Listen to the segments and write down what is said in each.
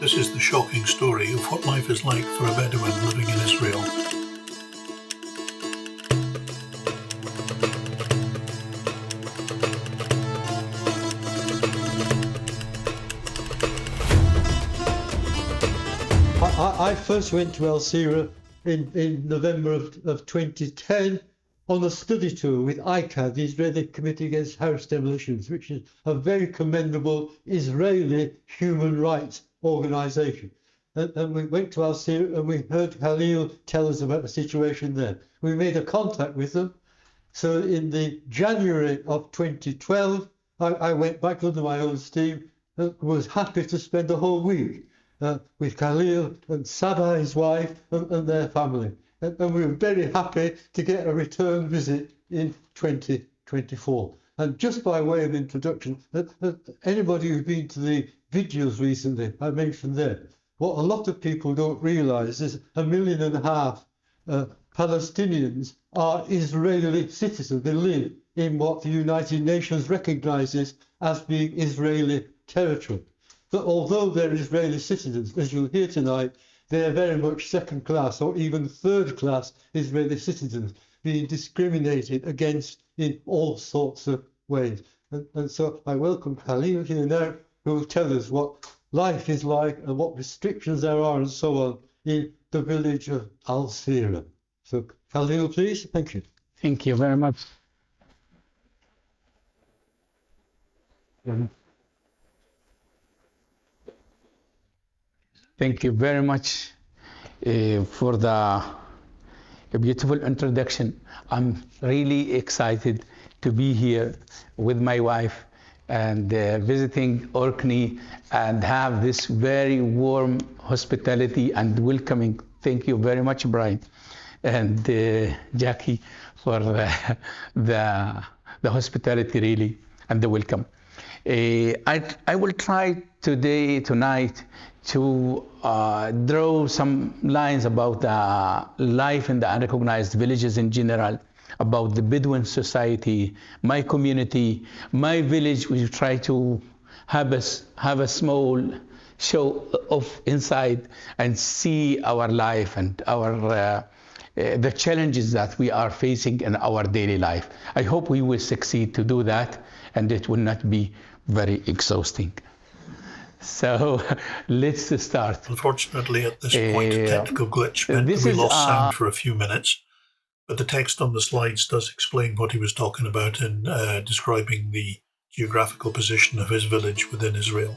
This is the shocking story of what life is like for a Bedouin living in Israel. I first went to Al Sira in November of 2010 on a study tour with ICAD, the Israeli Committee Against House Demolitions, which is a very commendable Israeli human rights organisation. And we went to Al Sira and we heard Khalil tell us about the situation there. We made a contact with them. So in the January of 2012, I went back under my own steam and was happy to spend a whole week with Khalil and Sada, his wife, and their family. And we were very happy to get a return visit in 2024. And just by way of introduction, anybody who's been to the vigils recently, I mentioned there, what a lot of people don't realise is 1.5 million Palestinians are Israeli citizens. They live in what the United Nations recognises as being Israeli territory. But although they're Israeli citizens, as you'll hear tonight, they are very much second-class or even third-class Israeli citizens, being discriminated against in all sorts of ways. And so I welcome Khalil here now, who will tell us what life is like and what restrictions there are and so on in the village of Al Sira. So Khalil, please. Thank you. Thank you very much. Thank you very much for the beautiful introduction. I'm really excited to be here with my wife and visiting Orkney and have this very warm hospitality and welcoming. Thank you very much, Brian and Jackie, for the hospitality really and the welcome. I will try tonight to draw some lines about the life in the unrecognized villages in general, about the Bedouin society, my community, my village. We try to have a small show of inside and see our life and our the challenges that we are facing in our daily life. I hope we will succeed to do that, and it will not be very exhausting. So let's start. Unfortunately, at this point, a technical glitch meant that we lost sound for a few minutes, but the text on the slides does explain what he was talking about in describing the geographical position of his village within Israel.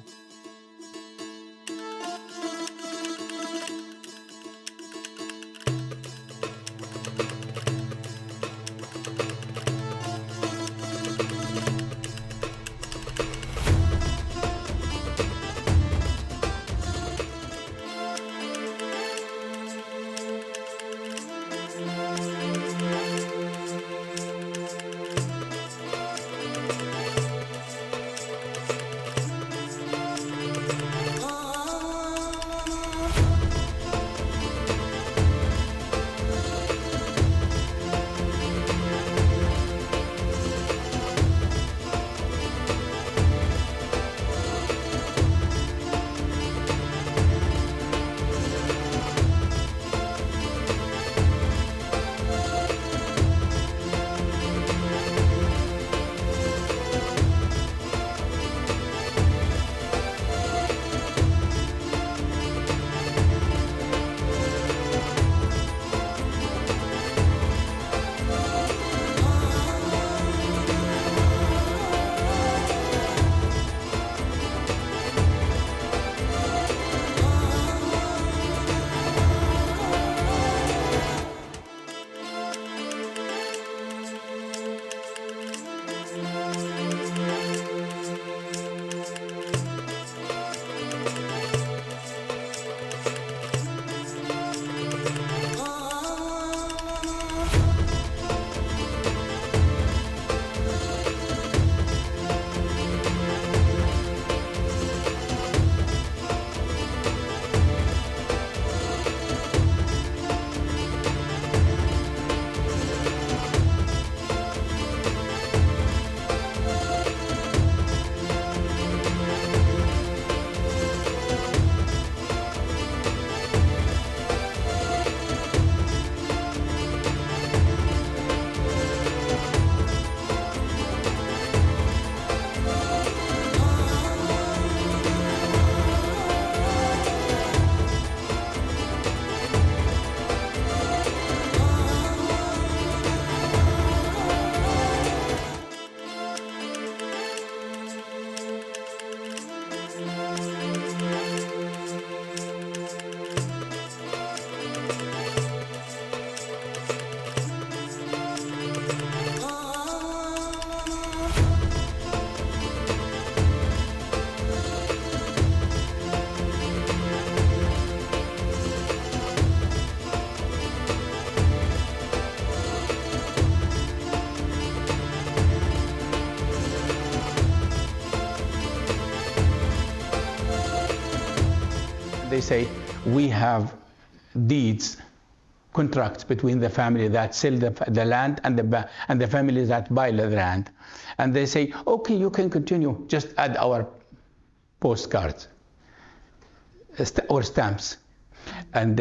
They say, we have deeds, contracts between the family that sell the land and the family that buy the land. And they say, okay, you can continue, just add our postcards or stamps. And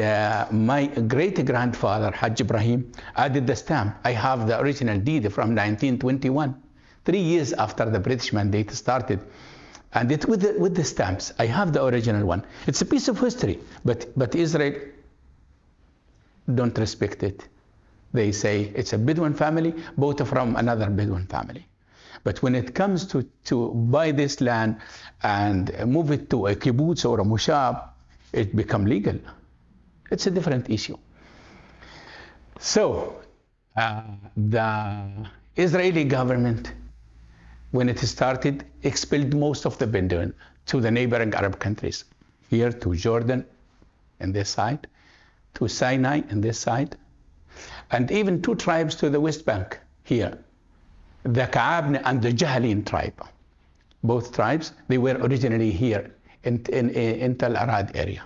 my great-grandfather, Hajj Ibrahim, added the stamp. I have the original deed from 1921, 3 years after the British mandate started. And it with the stamps. I have the original one. It's a piece of history, but Israel don't respect it. They say it's a Bedouin family, bought from another Bedouin family. But when it comes to buy this land and move it to a kibbutz or a moshab, it become legal. It's a different issue. So the Israeli government, when it started, expelled most of the Bedouin to the neighboring Arab countries, here to Jordan on this side, to Sinai on this side, and even 2 tribes to the West Bank here, the Ka'abne and the Jahalin tribe. Both tribes, they were originally here in Tel Arad area.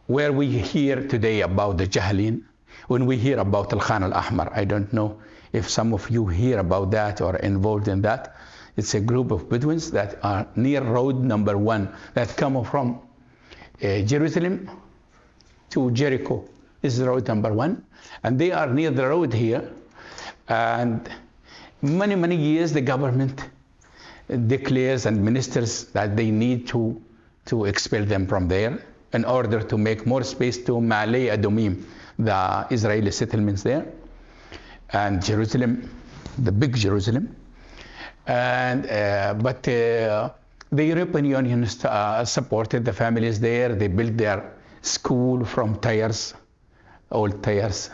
Where we hear today about the Jahalin, when we hear about Al-Khan Al-Ahmar, I don't know if some of you hear about that or involved in that. It's a group of Bedouins that are near road number 1 that come from Jerusalem to Jericho. This is road number 1. And they are near the road here. And many years the government declares and ministers that they need to expel them from there in order to make more space to Malay Adumim, the Israeli settlements there, and Jerusalem, the big Jerusalem. And but the European Union supported the families there. They built their school from tires, old tires,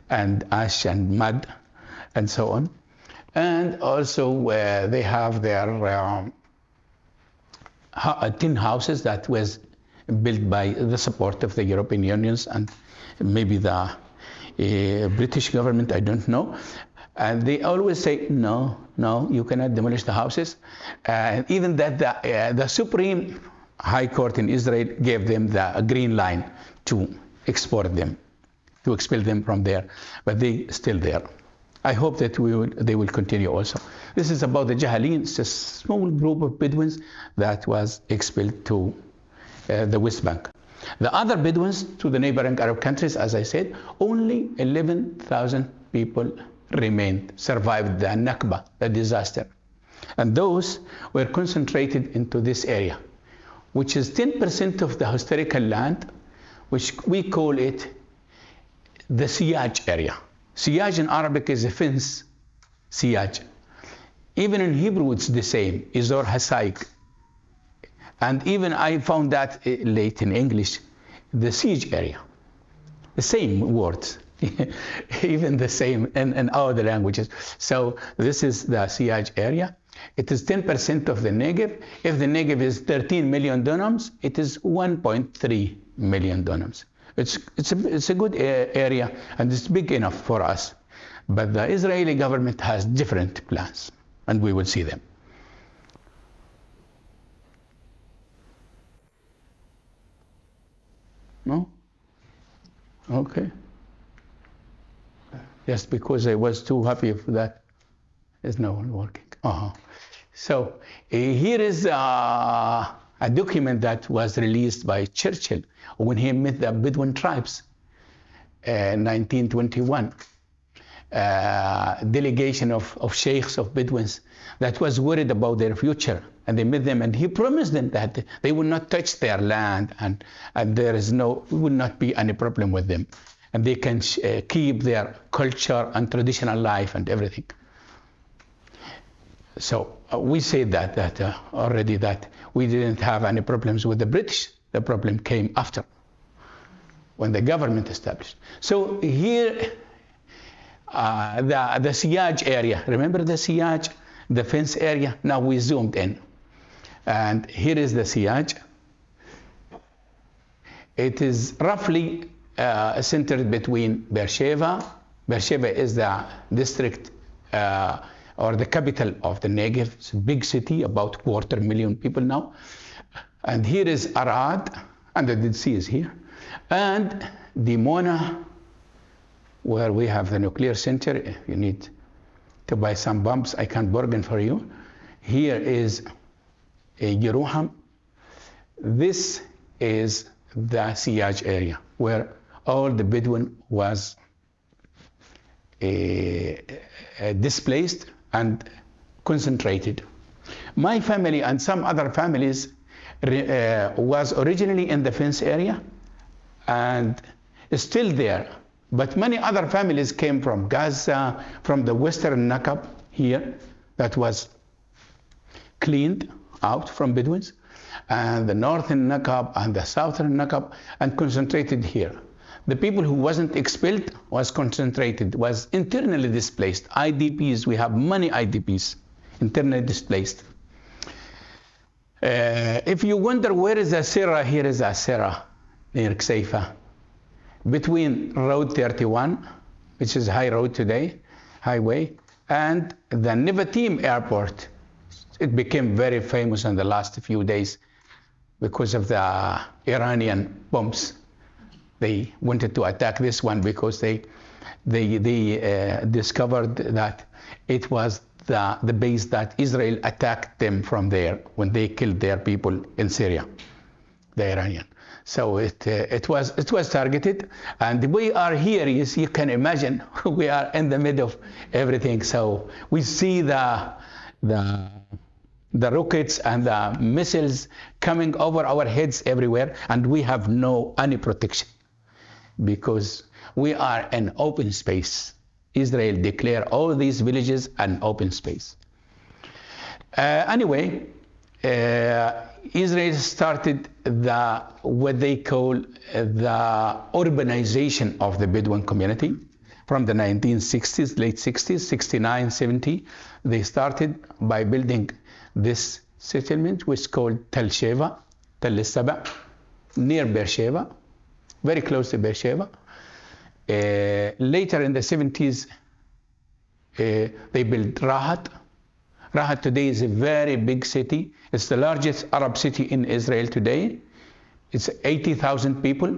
and ash and mud, and so on. And also they have their tin houses that was built by the support of the European Unions and maybe the British government, I don't know. And they always say, no, you cannot demolish the houses. Even that the Supreme High Court in Israel gave them the green line to export them, to expel them from there, but they still there. I hope that they will continue also. This is about the Jahalin. It's a small group of Bedouins that was expelled to the West Bank. The other Bedouins to the neighboring Arab countries, as I said, only 11,000 people remained, survived the Nakba, the disaster. And those were concentrated into this area, which is 10% of the historical land, which we call it the Siyaj area. Siyaj in Arabic is a fence, Siyaj. Even in Hebrew, it's the same, Izor Hasaik. And even I found that late in English, the siege area, the same words, even the same in other languages. So this is the Siyaj area. It is 10% of the Negev. If the Negev is 13 million dunams, it is 1.3 million dunams. It's a good area, and it's big enough for us. But the Israeli government has different plans, and we will see them. No? Okay. Just because I was too happy for that, it's not working. So here is a document that was released by Churchill when he met the Bedouin tribes in 1921. Delegation of sheikhs of Bedouins that was worried about their future, and they met them, and he promised them that they will not touch their land, and there will not be any problem with them, and they can keep their culture and traditional life and everything. So we said that already, that we didn't have any problems with the British. The problem came after, when the government established. So here, the Siyaj area, remember the Siyaj, the fence area? Now we zoomed in. And here is the Siyaj. It is roughly centered between Beersheba. Beersheba is the district or the capital of the Negev. It's a big city, about 250,000 people now. And here is Arad and the Dead Sea is here. And Dimona, where we have the nuclear center, if you need to buy some bombs, I can bargain for you. Here is Jerusalem. This is the Siyaj area, where all the Bedouin was displaced and concentrated. My family and some other families was originally in the fence area and is still there. But many other families came from Gaza, from the western Nakab here, that was cleaned out from Bedouins, and the northern Nakab and the southern Nakab, and concentrated here. The people who wasn't expelled was concentrated, was internally displaced. IDPs, we have many IDPs, internally displaced. If you wonder where is Asira, here is Asira, near Kseifa. Between Road 31, which is high road today, highway, and the Nevatim airport. It became very famous in the last few days because of the Iranian bombs. They wanted to attack this one because they discovered that it was the base that Israel attacked them from there when they killed their people in Syria, the Iranian. So it was targeted, and we are here. You can imagine we are in the middle of everything. So we see the rockets and the missiles coming over our heads everywhere, and we have no any protection because we are in open space. Israel declared all these villages an open space. Anyway, Israel started what they call the urbanization of the Bedouin community from the 1960s, late 60s, 69, 70. They started by building this settlement, which is called Tel Sheva, Tel Saba, near Beersheba, very close to Beersheba. Later in the 70s, they built Rahat. Rahat today is a very big city. It's the largest Arab city in Israel today. It's 80,000 people.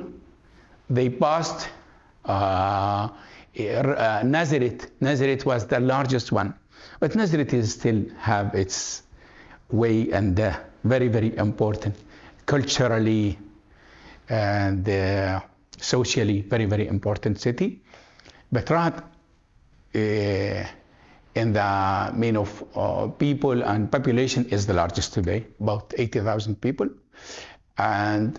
They passed Nazareth. Nazareth was the largest one. But Nazareth is still have its way and very, very important. Culturally and socially, very, very important city. But Rahat, in the mean of people and population, is the largest today, about 80,000 people. And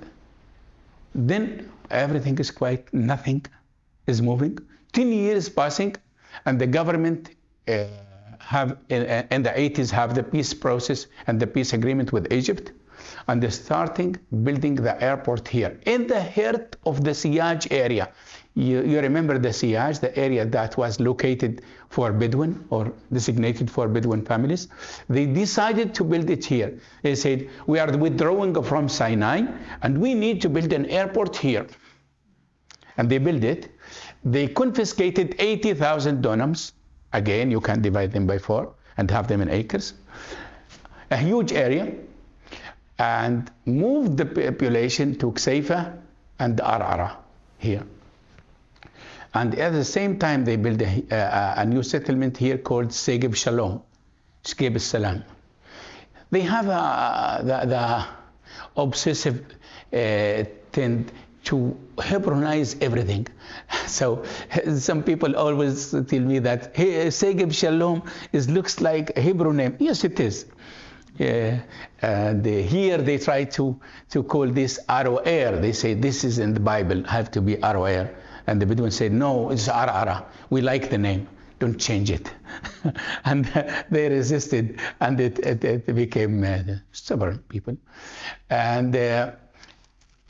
then everything is quiet, nothing is moving. 10 years passing, and the government have in the 80s have the peace process and the peace agreement with Egypt, and they're starting building the airport here in the heart of the Siyaj area. You remember the Siyaj, the area that was located for Bedouin or designated for Bedouin families. They decided to build it here. They said, we are withdrawing from Sinai and we need to build an airport here. And they built it. They confiscated 80,000 dunams. Again, you can divide them by 4 and have them in acres. A huge area. And moved the population to Kseifa and Arara here. And at the same time, they built a new settlement here called Segeb Shalom, Segeb Salam. They have the obsessive tend to Hebraize everything. So some people always tell me that hey, Segeb Shalom looks like a Hebrew name. Yes, it is. And here they try to call this Aroer. They say this is in the Bible, have to be Aroer. And the Bedouin said, no, it's Arara. We like the name. Don't change it. And they resisted, and it became stubborn people. And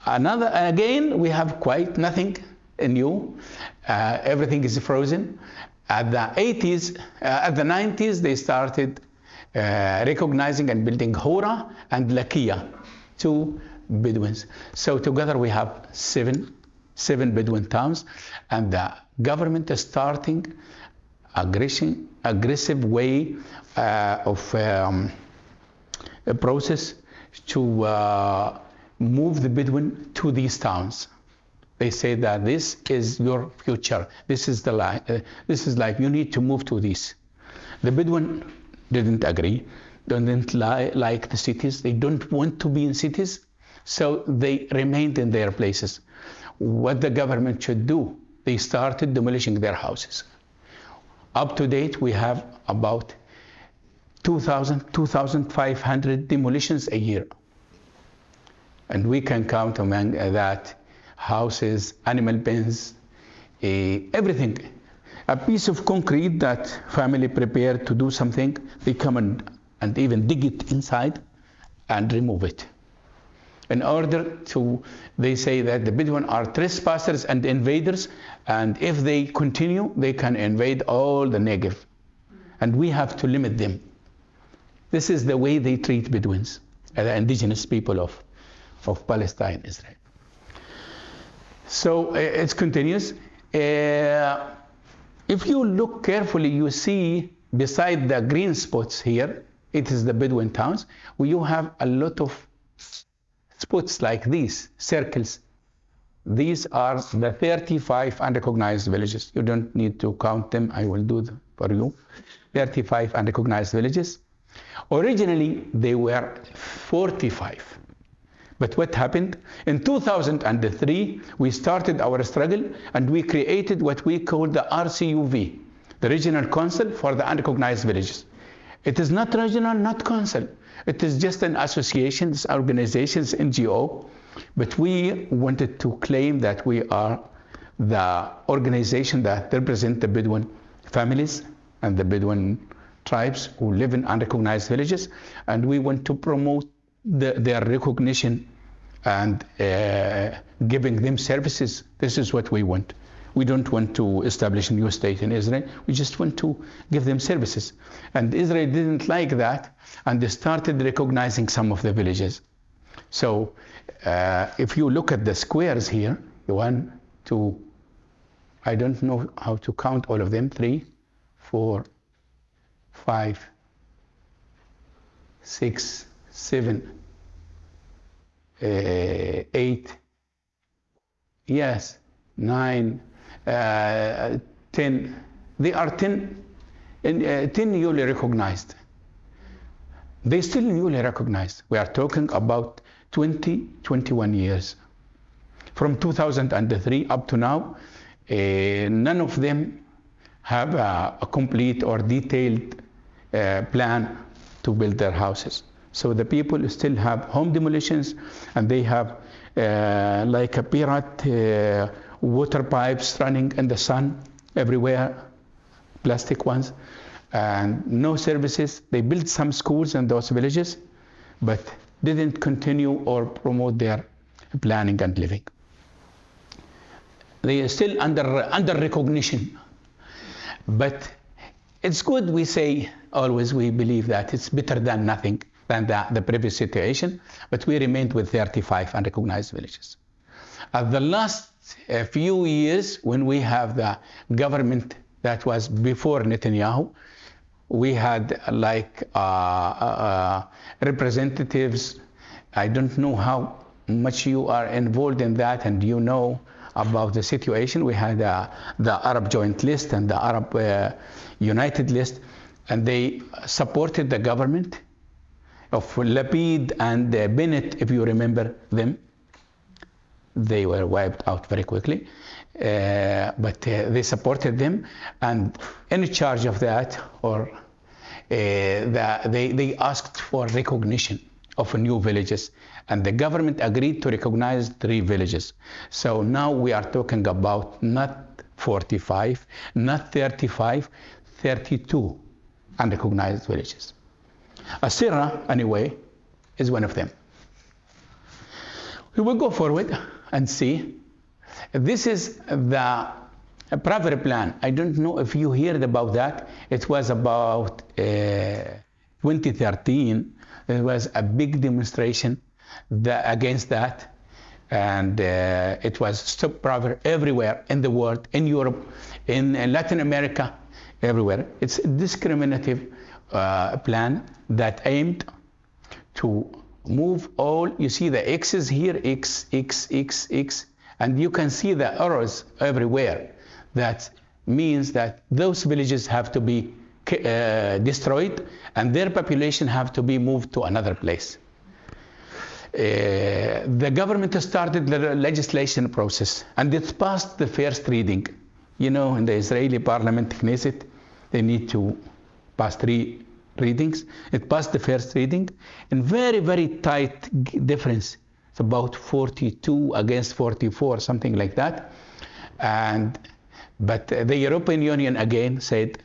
again, we have quite nothing new. Everything is frozen. At the 80s, at the 90s, they started recognizing and building Hora and Lakia, 2 Bedouins. So together we have 7 Bedouin towns, and the government is starting aggressive way of a process to move the Bedouin to these towns. They say that this is your future. This is the life. This is life. You need to move to this. The Bedouin didn't agree. Didn't like the cities. They don't want to be in cities, so they remained in their places. What the government should do? They started demolishing their houses. Up to date, we have about 2,500 demolitions a year. And we can count among that houses, animal pens, everything. A piece of concrete that family prepared to do something, they come and even dig it inside and remove it. In order to, they say that the Bedouin are trespassers and invaders, and if they continue, they can invade all the Negev. And we have to limit them. This is the way they treat Bedouins, the indigenous people of Palestine, Israel. So it continues. If you look carefully, you see beside the green spots here, it is the Bedouin towns, where you have a lot of spots like these, circles. These are the 35 unrecognized villages. You don't need to count them. I will do them for you. 35 unrecognized villages. Originally, they were 45. But what happened? In 2003, we started our struggle and we created what we call the RCUV, the Regional Council for the Unrecognized Villages. It is not regional, not council. It is just an association, organizations, NGO. But we wanted to claim that we are the organization that represent the Bedouin families and the Bedouin tribes who live in unrecognized villages. And we want to promote their recognition and giving them services. This is what we want. We don't want to establish a new state in Israel. We just want to give them services. And Israel didn't like that, and they started recognizing some of the villages. So if you look at the squares here, 1, 2, I don't know how to count all of them, 3, 4, 5, 6, 7, 8, yes, 9, 10. They are 10 newly recognized. They still newly recognized. We are talking about 21 years. From 2003 up to now, none of them have a complete or detailed plan to build their houses. So the people still have home demolitions, and they have like a pirate water pipes running in the sun everywhere, plastic ones, and no services. They built some schools in those villages, but didn't continue or promote their planning and living. They are still under recognition. But it's good, we say, always we believe that it's better than nothing, than the previous situation, but we remained with 35 unrecognized villages. The last few years, when we have the government that was before Netanyahu, we had like representatives. I don't know how much you are involved in that and you know about the situation. We had the Arab Joint List and the Arab United List, and they supported the government of Lapid and Bennett, if you remember them. They were wiped out very quickly, but they supported them, and in charge of that, or they asked for recognition of new villages, and the government agreed to recognize 3 villages. So now we are talking about not 45, not 35, 32 unrecognized villages. Asira, anyway, is one of them. We will go forward and see. This is the Pravre plan. I don't know if you heard about that. It was about 2013. There was a big demonstration against that, and it was Stop Pravre everywhere in the world, in Europe, in Latin America, everywhere. It's a discriminative plan that aimed to move all, you see the X's here, X, X, X, X, and you can see the arrows everywhere. That means that those villages have to be destroyed and their population have to be moved to another place. The government started the legislation process and it passed the first reading. You know, in the Israeli parliament, Knesset, they need to pass 3 readings. It passed the first reading in very, very tight difference. It's about 42 against 44, something like that. But the European Union again said,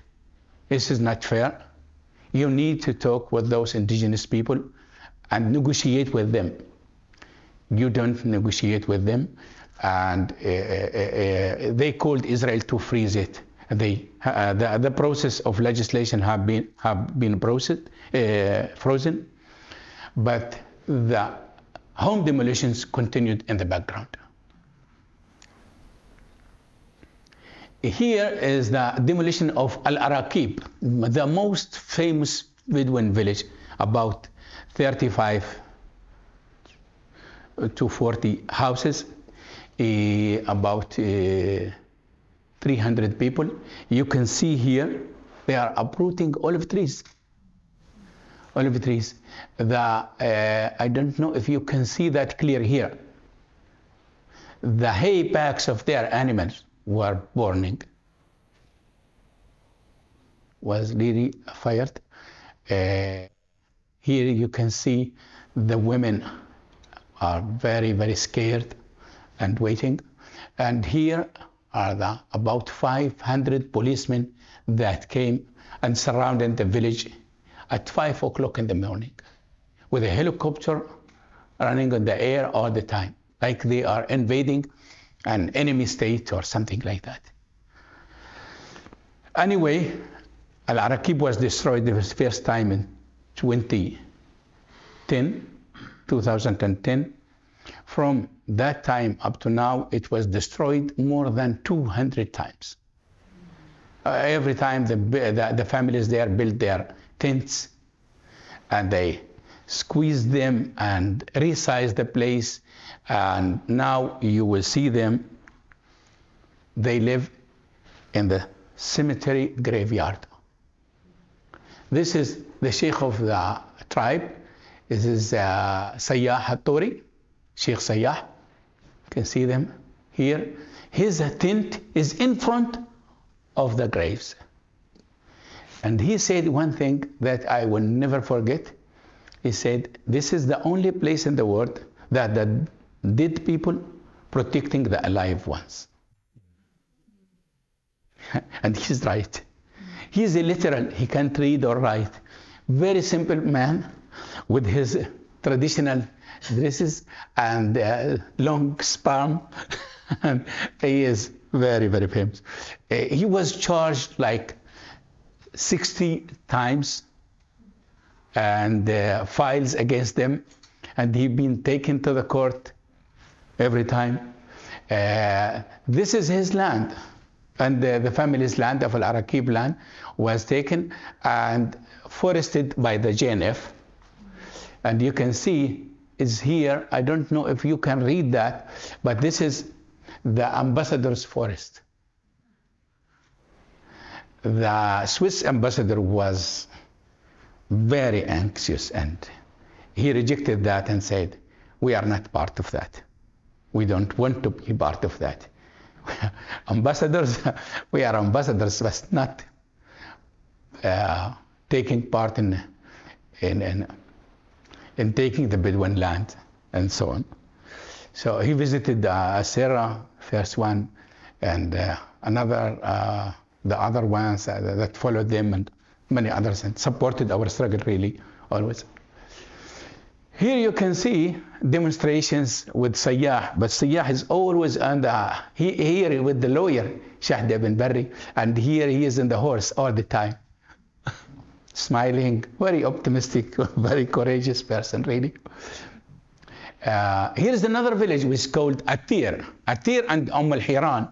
this is not fair. You need to talk with those indigenous people and negotiate with them. You don't negotiate with them. And they called Israel to freeze it. The process of legislation have been frozen, but the home demolitions continued in the background. Here is the demolition of Al-Araqib, the most famous Bedouin village, about 35 to 40 houses, about 300 people. You can see here, they are uprooting olive trees. Olive trees. I don't know if you can see that clear here. The hay packs of their animals were burning, was really fired. Here you can see the women are very, very scared and waiting. And here are about 500 policemen that came and surrounded the village at 5 o'clock in the morning with a helicopter running in the air all the time, like they are invading an enemy state or something like that. Anyway, Al-Araqib was destroyed the first time in 2010. From that time up to now, it was destroyed more than 200 times. Every time the families there built their tents and they squeezed them and resized the place, and now you will see them. They live in the cemetery graveyard. This is the sheikh of the tribe. This is Sayyah Hattori, Sheikh Sayyah. You can see them here. His tent is in front of the graves. And he said one thing that I will never forget. He said, this is the only place in the world that the dead people protecting the alive ones. And he's right. He's illiterate. He can't read or write. Very simple man with his traditional dresses and long span. And he is very, very famous. He was charged like 60 times and files against them, and he been taken to the court every time. This is his land, and the family's land of Al-Araqib land was taken and forested by the JNF. And you can see is here, I don't know if you can read that, but this is the ambassador's forest. The Swiss ambassador was very anxious and he rejected that and said, we are not part of that. We don't want to be part of that. Ambassadors, we are ambassadors, but not taking part in taking the Bedouin land and so on. So he visited Sarah, first one, and the other ones that followed them, and many others, and supported our struggle really always. Here you can see demonstrations with Sayyah, but Sayyah is always here with the lawyer, Shahd ibn Barri, and here he is in the horse all the time, smiling, very optimistic, very courageous person, really. Here's another village which is called Atir and Al-Hiran.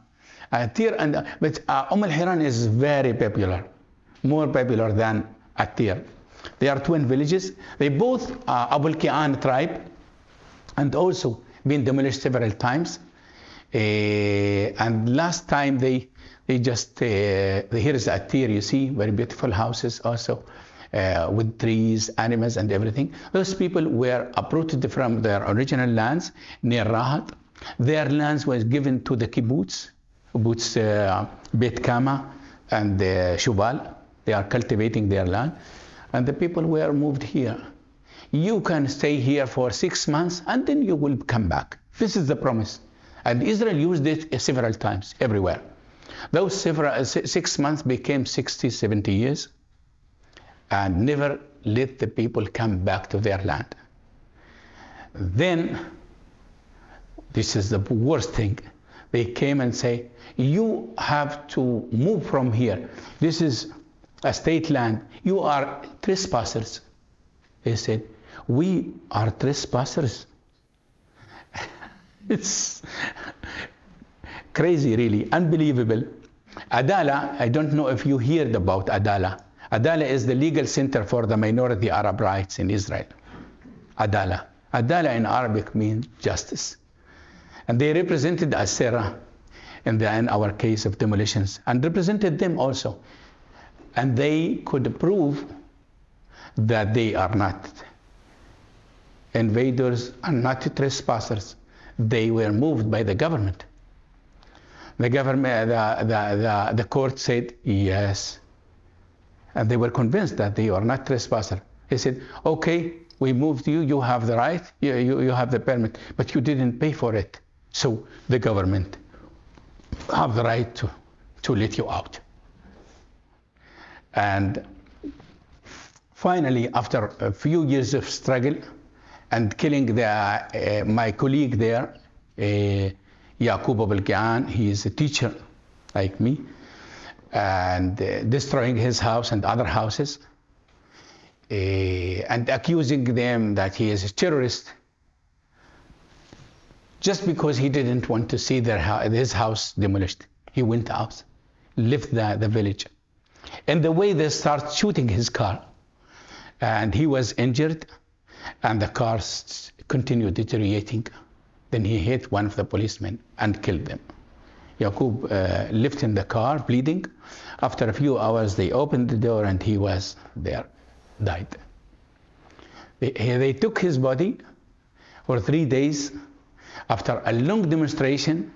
But Al-Hiran is very popular, more popular than Atir. They are twin villages. They both are Abu Ki'an tribe, and also been demolished several times. And last time they just, here is Atir, you see, very beautiful houses also, with trees, animals, and everything. Those people were uprooted from their original lands near Rahat. Their lands was given to the kibbutz, Bet Kama and Shubal. They are cultivating their land, and the people were moved here. You can stay here for 6 months, and then you will come back. This is the promise. And Israel used it several times, everywhere. Those 6 months became 60, 70 years, and never let the people come back to their land. Then, this is the worst thing. They came and say, you have to move from here. This is a state land. You are trespassers. They said, we are trespassers. It's crazy, really, unbelievable. Adala, I don't know if you heard about Adala. Adala is the legal center for the minority Arab rights in Israel. Adala. Adala in Arabic means justice. And they represented Asera in our case of demolitions, and represented them also. And they could prove that they are not invaders and not trespassers. They were moved by the government. The government, the court said yes, and they were convinced that they are not trespassers. They said, okay, we moved you, you have the right, you have the permit, but you didn't pay for it. So the government have the right to let you out. And finally, after a few years of struggle and killing my colleague there, Yaqub Abul-Ki'an, he is a teacher like me, and destroying his house and other houses, and accusing them that he is a terrorist, just because he didn't want to see his house demolished. He went out, left the village. And the way they start shooting his car, and he was injured, and the car continued deteriorating. Then he hit one of the policemen and killed them. Yaqub left in the car, bleeding. After a few hours, they opened the door, and he was there, died. They took his body for 3 days after a long demonstration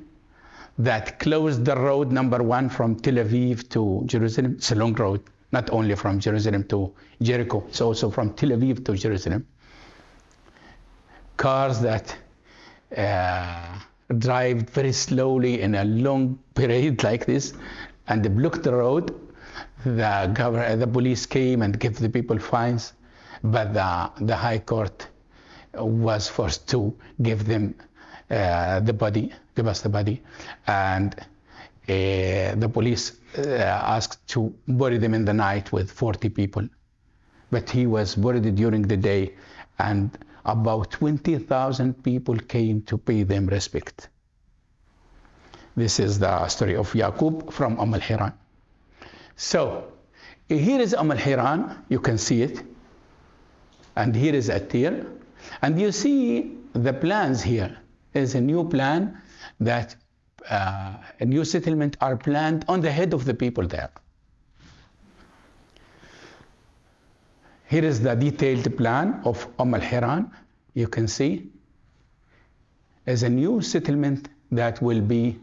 that closed the road number 1 from Tel Aviv to Jerusalem. It's a long road, not only from Jerusalem to Jericho, it's also from Tel Aviv to Jerusalem. Cars that drive very slowly in a long parade like this, and they blocked the road. The police came and gave the people fines, but the High Court was forced to give them give us the body, and the police asked to bury them in the night with 40 people. But he was buried during the day, and about 20,000 people came to pay them respect. This is the story of Yaqub from Al-Hiran. So, here is Al-Hiran, you can see it, and here is Atir, and you see the plans here. Is a new plan that a new settlement are planned on the head of the people there. Here is the detailed plan of Al-Hiran. You can see as a new settlement that will be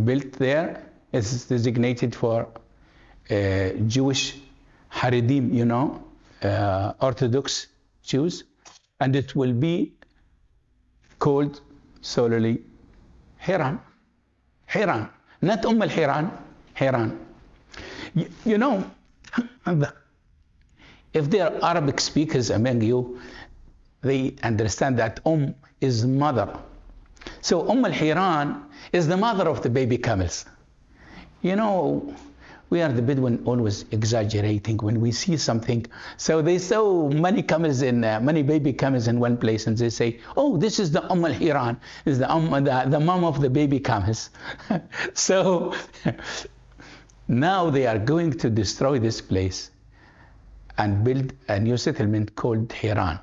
built there. It's designated for Jewish Haredim, Orthodox Jews, and it will be called solely Hiran. Hiran, not Al-Hiran, Hiran. If there are Arabic speakers among you, they understand that is mother. So Al-Hiran is the mother of the baby camels. We are the Bedouin always exaggerating when we see something. So they saw many baby camels in one place, and they say, oh, this is the Al-Hiran, is the mom of the baby camels. So now they are going to destroy this place. and build a new settlement called Haran.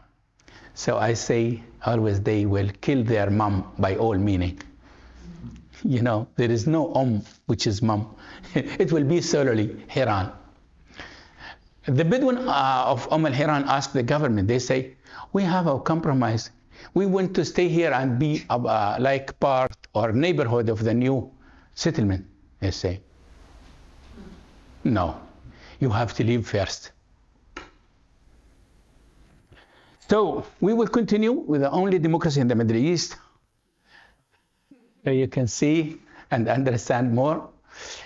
So I say always they will kill their mom by all meaning. You know, there is no which is mom. It will be solely Haran. The Bedouin of al-Haran asked the government, they say, we have a compromise. We want to stay here and be like part or neighborhood of the new settlement. They say, no, you have to leave first. So we will continue with the only democracy in the Middle East. Here you can see and understand more.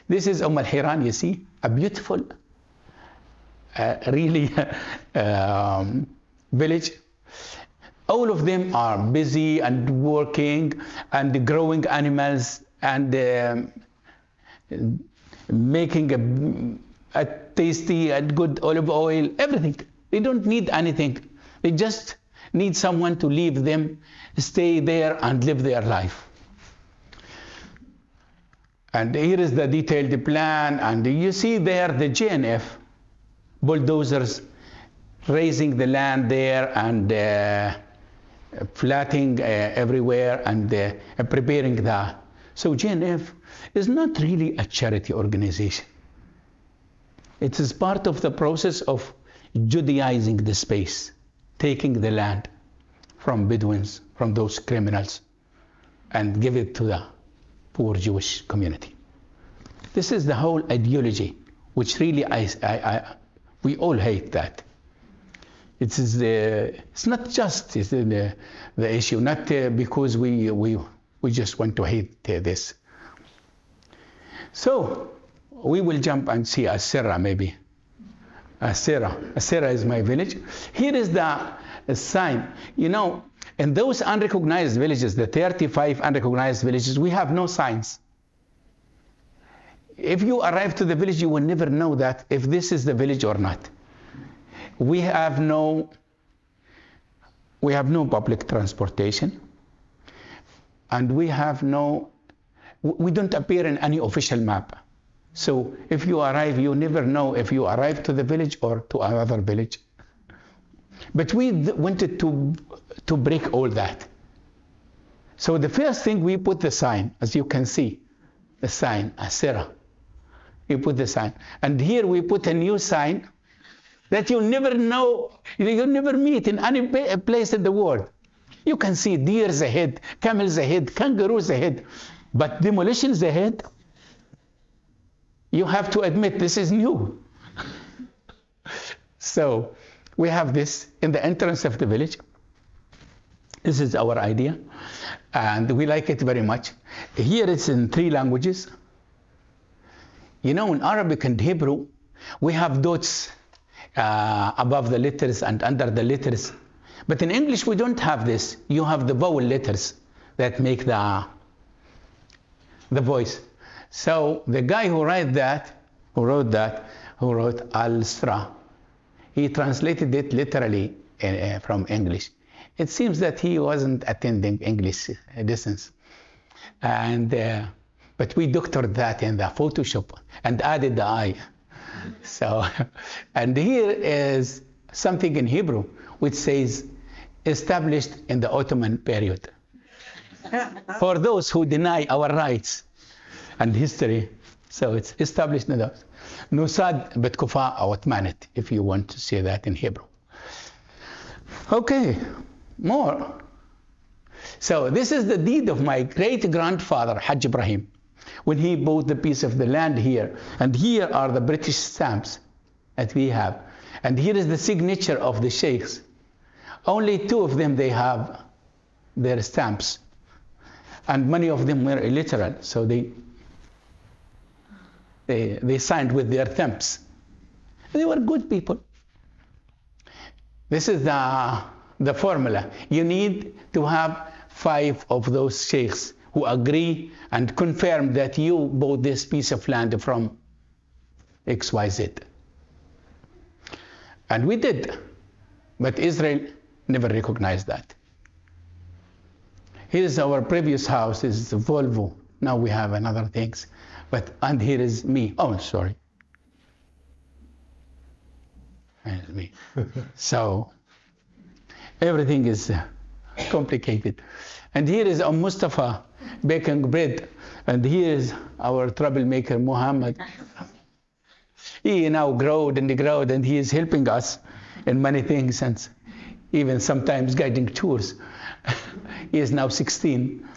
This is al-Haran, you see, a beautiful, really village. All of them are busy and working and growing animals and making a tasty and good olive oil, everything. They don't need anything. They just need someone to leave them, stay there and live their life. And here is the detailed plan, and you see there the JNF bulldozers raising the land there and flattening everywhere and preparing that. So JNF is not really a charity organization. It is part of the process of Judaizing the space, taking the land from Bedouins, from those criminals, and give it to the poor Jewish community. This is the whole ideology, which really we all hate that. It's not just the issue, not because we just want to hate this. So we will jump and see Asera maybe. Asera is my village. Here is the sign. You know, in those unrecognized villages, the 35 unrecognized villages, we have no signs. If you arrive to the village, you will never know that if this is the village or not. We have no public transportation, and we don't appear in any official map. So if you arrive, you never know if you arrive to the village or to another village. But we wanted to break all that. So the first thing, we put the sign, as you can see, the sign, Asera. You put the sign. And here we put a new sign that you'll never know, you'll never meet in any place in the world. You can see deers ahead, camels ahead, kangaroos ahead, but demolitions ahead. You have to admit this is new. So we have this in the entrance of the village. This is our idea, and we like it very much. Here it's in 3 languages. You know, in Arabic and Hebrew, we have dots above the letters and under the letters. But in English, we don't have this. You have the vowel letters that make the voice. So the guy who wrote Al-Sra, he translated it literally from English. It seems that he wasn't attending English lessons. But we doctored that in the Photoshop and added the I. So, and here is something in Hebrew which says, established in the Ottoman period. For those who deny our rights and history. So it's established in the Nusad Betkufa Ottomanate, if you want to say that in Hebrew. Okay, more. So this is the deed of my great-grandfather, Hajj Ibrahim, when he bought the piece of the land here. And here are the British stamps that we have. And here is the signature of the sheikhs. Only 2 of them, they have their stamps. And many of them were illiterate, so they signed with their thumbs. They were good people. This is the formula. You need to have 5 of those sheikhs who agree and confirm that you bought this piece of land from XYZ. And we did, but Israel never recognized that. Here's our previous house, is Volvo. Now we have another things, and here is me. Oh, sorry. me. So everything is complicated. And here is Mustafa baking bread, and here is our troublemaker Muhammad. He now growed, and he is helping us in many things, and even sometimes guiding tours. He is now 16.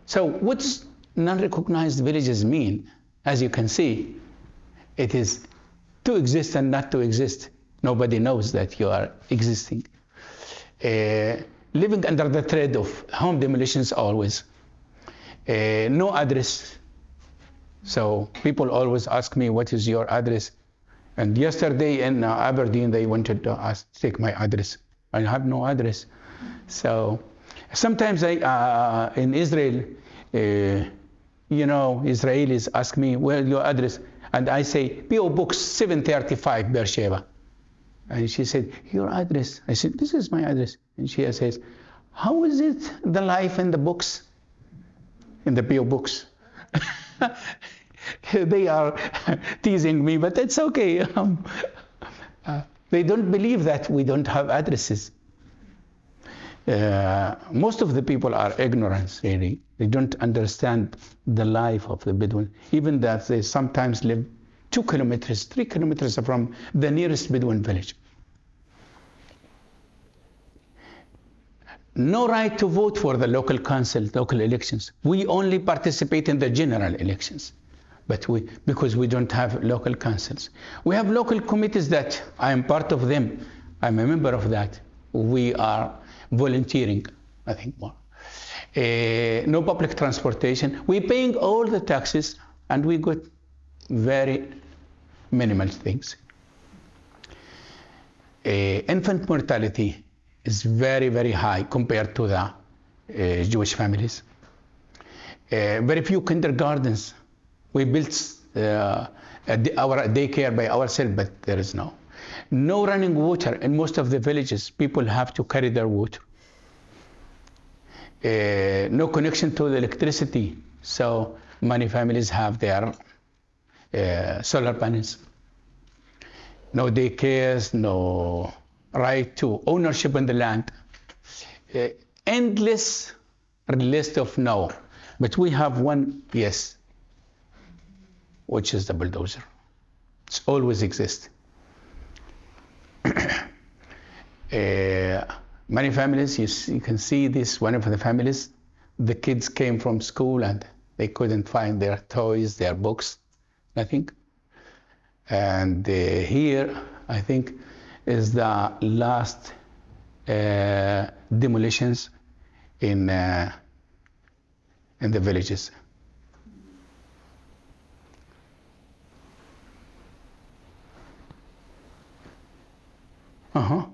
So what's non-recognized villages mean? As you can see, it is to exist and not to exist. Nobody knows that you are existing. Living under the threat of home demolitions always. No address. So people always ask me, what is your address? And yesterday in Aberdeen, they wanted to take my address. I have no address. So sometimes in Israel, Israelis ask me, well, your address? And I say, P.O. Box 735, Beersheba. And she said, your address? I said, this is my address. And she says, how is it the life in the books? In the P.O. books. They are teasing me, but it's okay. They don't believe that we don't have addresses. Most of the people are ignorant, really. They don't understand the life of the Bedouin, even that they sometimes live 2 kilometers, 3 kilometers from the nearest Bedouin village. No right to vote for the local council, local elections. We only participate in the general elections, because we don't have local councils. We have local committees that I am part of them. I'm a member of that. We are volunteering, I think more. No public transportation. We're paying all the taxes, and we got very minimal things. Infant mortality is very, very high compared to the Jewish families. Very few kindergartens. We built our daycare by ourselves, but there is no running water in most of the villages. People have to carry their water. No connection to the electricity, so many families have their solar panels. No daycares, no right to ownership in the land. Endless list of no, but we have one yes, which is the bulldozer. It's always exist. Many families, you can see this, one of the families, the kids came from school and they couldn't find their toys, their books, nothing. And here, I think, is the last demolitions in the villages. Uh-huh.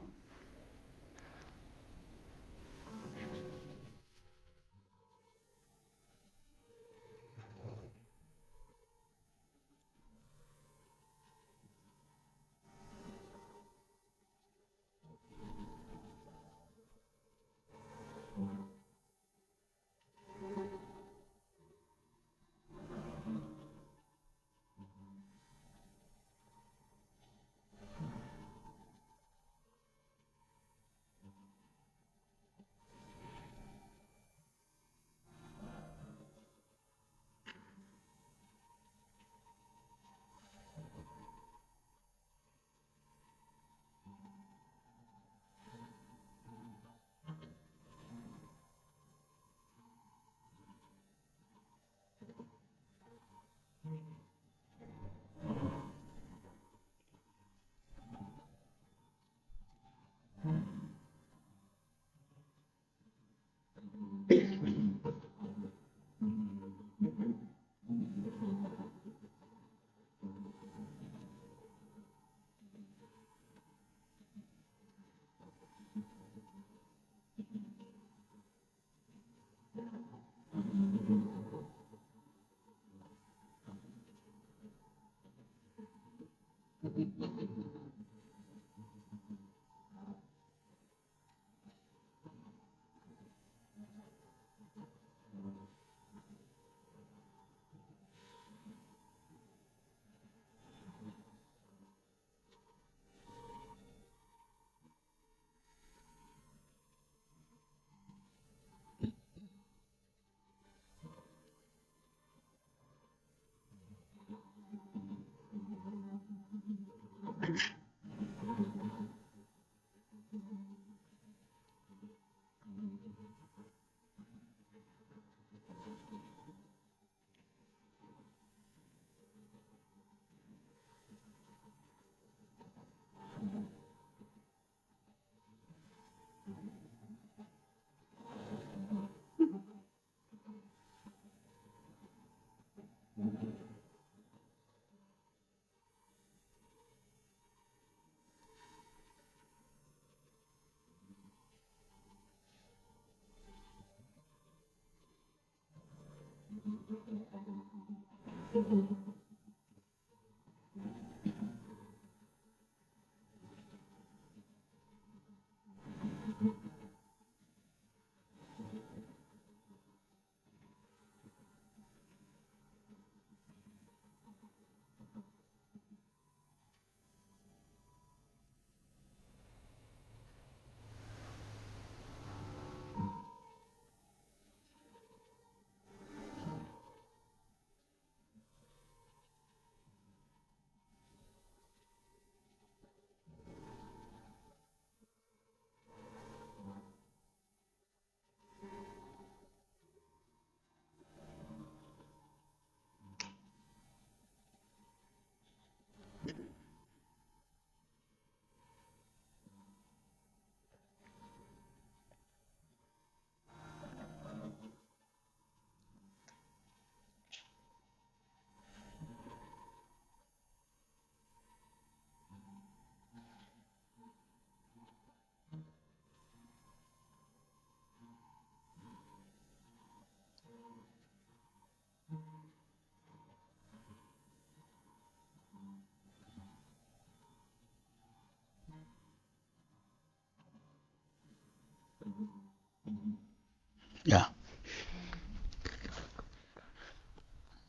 Yeah.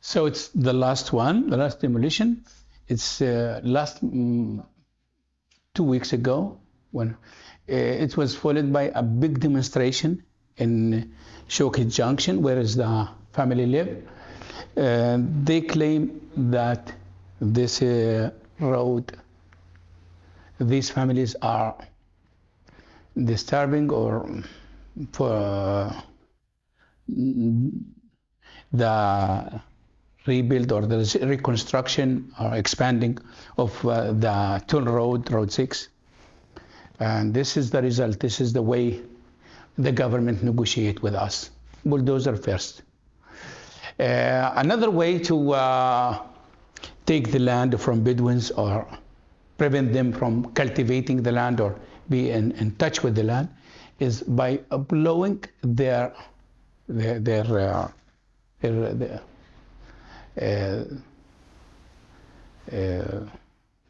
So it's the last one, the last demolition. It's last 2 weeks ago when it was followed by a big demonstration in Shoki Junction, where is the family live. They claim that this road, these families are disturbing or for the rebuild or the reconstruction or expanding of the toll road, Road 6. And this is the result. This is the way the government negotiate with us. Bulldozer first. Another way to take the land from Bedouins or prevent them from cultivating the land or be in touch with the land is by blowing their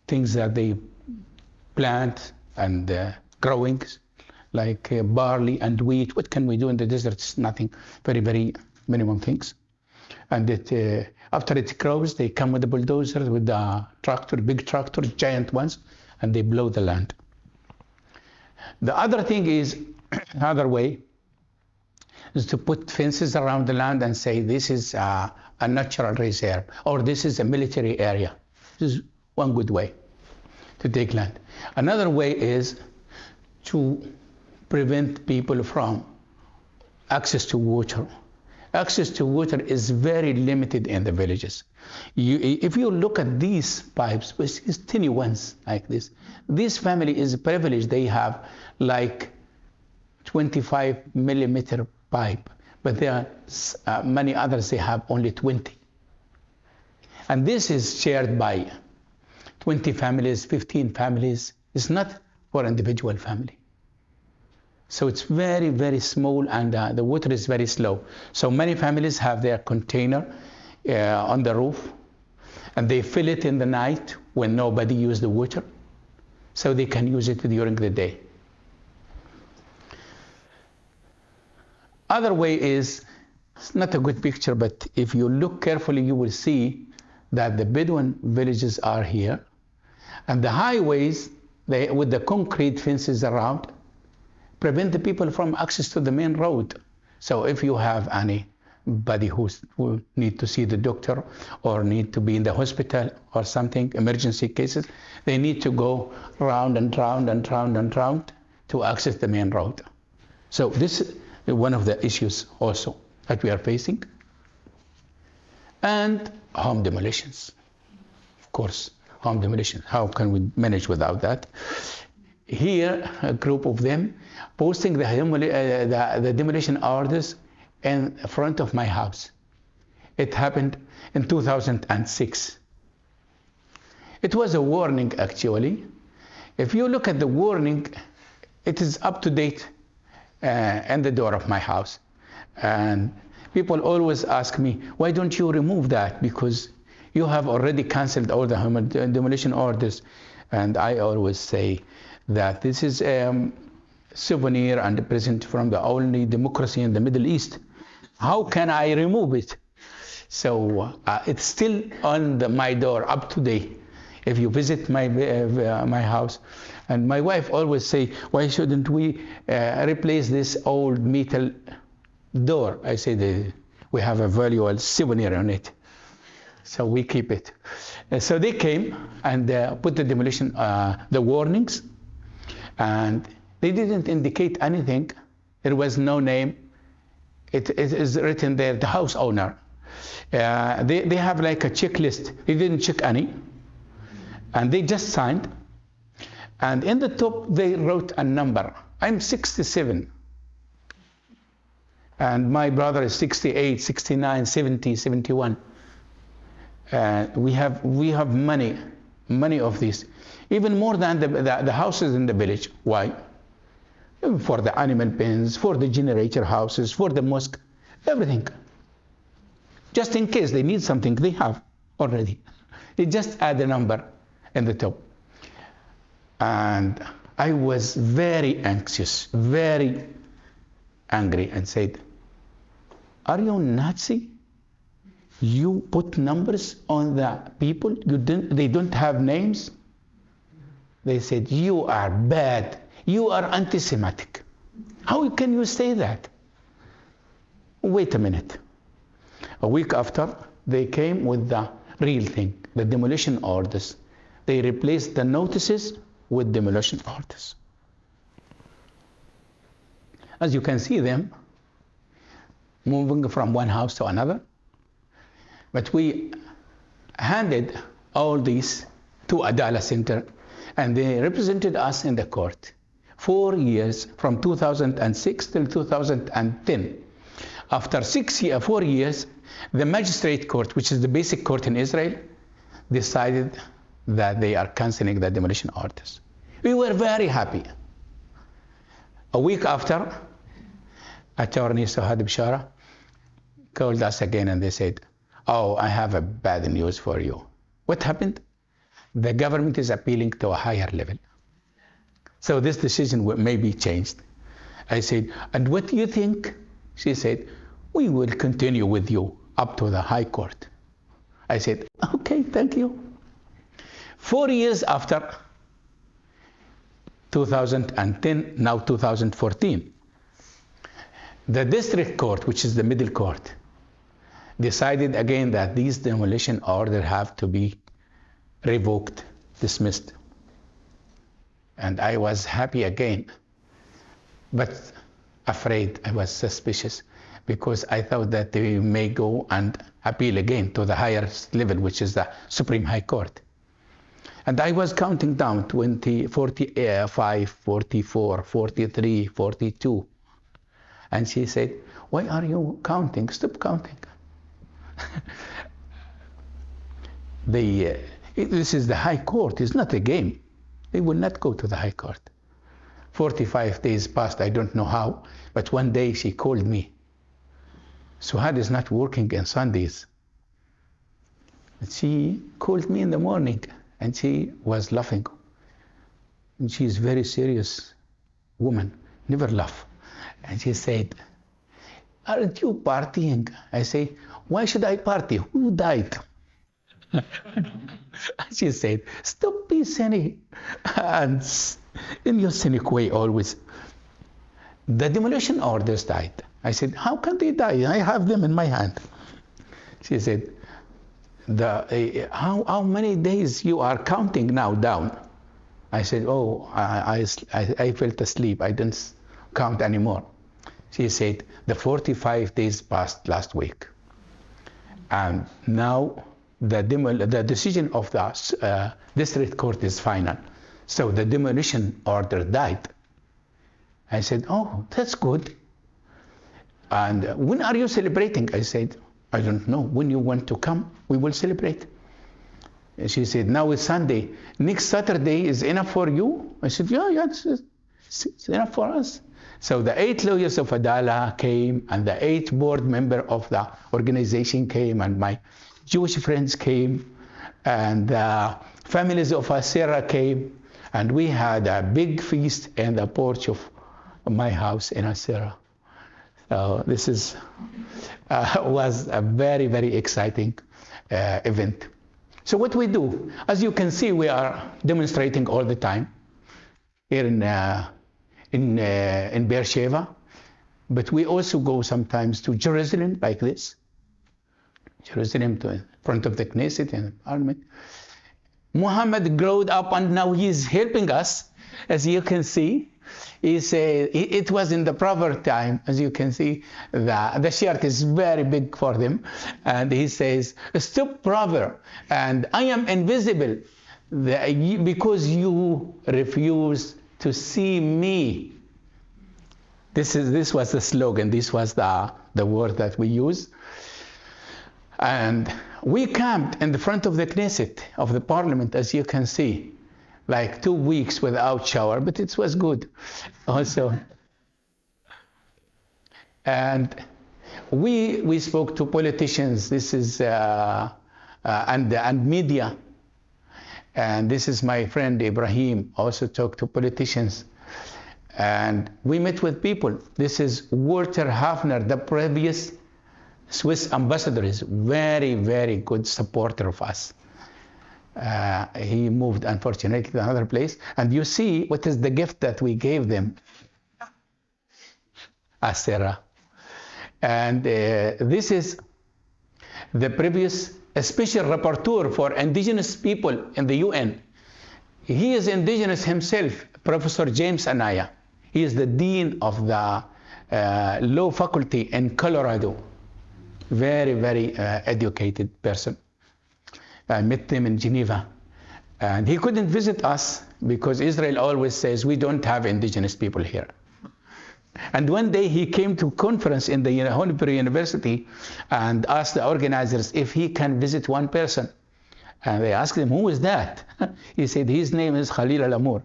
things that they plant and growings like barley and wheat. What can we do in the desert? It's nothing, very, very minimum things. And it, after it grows, they come with the bulldozers, with the tractor, big tractor, giant ones, and they blow the land. The other thing is, another way, is to put fences around the land and say this is a natural reserve or this is a military area. This is one good way to take land. Another way is to prevent people from access to water. Access to water is very limited in the villages. If you look at these pipes, which is tiny ones like this family is privileged. They have like 25 millimeter pipe, but there are many others, they have only 20. And this is shared by 20 families, 15 families. It's not for individual family. So it's very, very small, and the water is very slow. So many families have their container on the roof, and they fill it in the night when nobody uses the water, so they can use it during the day. Other way is, it's not a good picture, but if you look carefully, you will see that the Bedouin villages are here, and the highways, with the concrete fences around, prevent the people from access to the main road. So if you have anybody who need to see the doctor or need to be in the hospital or something, emergency cases, they need to go round and round and round and round to access the main road. So this is one of the issues also that we are facing. And home demolitions. Of course, home demolition. How can we manage without that? Here, a group of them posting the demolition orders in front of my house. It happened in 2006. It was a warning, actually. If you look at the warning, it is up to date in the door of my house. And People always ask me, why don't you remove that? Because you have already canceled all the demolition orders. And I always say that this is a souvenir and a present from the only democracy in the Middle East. How can I remove it? So it's still on my door up to date. If you visit my house, and my wife always say, why shouldn't we replace this old metal door? I say we have a valuable souvenir on it, so we keep it. So they came and put the demolition, the warnings, and they didn't indicate anything. There was no name. It is written there, the house owner. They have like a checklist. They didn't check any. And they just signed. And in the top, they wrote a number. I'm 67. And my brother is 68, 69, 70, 71. We have many of these. Even more than the houses in the village. Why? For the animal pens, for the generator houses, for the mosque, everything. Just in case they need something, they have already. They just add a number in the top. And I was very anxious, very angry, and said, are you Nazi? You put numbers on the people? They don't have names? They said, you are bad. You are anti-Semitic. How can you say that? Wait a minute. A week after, they came with the real thing, the demolition orders. They replaced the notices with demolition orders. As you can see them moving from one house to another. But we handed all these to Adala Center, and they represented us in the court 4 years, from 2006 till 2010. After 4 years, the magistrate court, which is the basic court in Israel, decided that they are canceling the demolition orders. We were very happy. A week after, Attorney Suhad Bishara called us again and they said, oh, I have a bad news for you. What happened? The government is appealing to a higher level. So this decision may be changed. I said, and what do you think? She said, we will continue with you up to the High Court. I said, okay, thank you. 4 years after, 2010, now 2014, the district court, which is the middle court, decided again that these demolition orders have to be revoked, dismissed. And I was happy again, but afraid. I was suspicious because I thought that they may go and appeal again to the highest level, which is the Supreme High Court. And I was counting down 20, 45, 44, 43, 42. And she said, why are you counting? Stop counting. This is the High Court. It's not a game. They will not go to the High Court. 45 days passed, I don't know how, but one day she called me. Suhad is not working on Sundays. She called me in the morning and she was laughing. And she is a very serious woman, never laugh. And she said, aren't you partying? I say, why should I party? Who died? She said, stop being cynic. And in your cynic way always. The demolition orders died. I said, how can they die? I have them in my hand. She said, how many days you are counting now down? I said, oh, I felt asleep. I didn't count anymore. She said, the 45 days passed last week. And now the decision of the district court is final. So the demolition order died. I said, oh, that's good. And when are you celebrating? I said, I don't know. When you want to come, we will celebrate. And she said, now it's Sunday. Next Saturday is enough for you? I said, yeah, it's enough for us. So the 8 lawyers of Adala came, and the 8 board member of the organization came, and my Jewish friends came, and the families of Asera came, and we had a big feast in the porch of my house in Asera. So this was a very, very exciting event. So what we do, as you can see, we are demonstrating all the time here in Beersheba, but we also go sometimes to Jerusalem like this. Jerusalem to in front of the Knesset and the Parliament. Muhammad growed up and now he's helping us, as you can see. It was in the proper time, as you can see. The shirt is very big for them, and he says, "Stop, brother, and I am invisible because you refuse to see me." This was the slogan. This was the word that we use. And we camped in the front of the Knesset, of the Parliament, as you can see, like 2 weeks without shower, but it was good also. And we spoke to politicians. This is and media. And this is my friend Ibrahim, also talked to politicians. And we met with people. This is Walter Hafner, the previous Swiss ambassador, is very, very good supporter of us. He moved, unfortunately, to another place. And you see what is the gift that we gave them, Asera. And this is the previous special rapporteur for indigenous people in the UN. He is indigenous himself, Professor James Anaya. He is the dean of the law faculty in Colorado. Very, very educated person. I met him in Geneva. And he couldn't visit us because Israel always says we don't have indigenous people here. And one day he came to a conference in the Hebrew University and asked the organizers if he can visit one person. And they asked him, "Who is that?" He said, "His name is Khalil Al-Amour."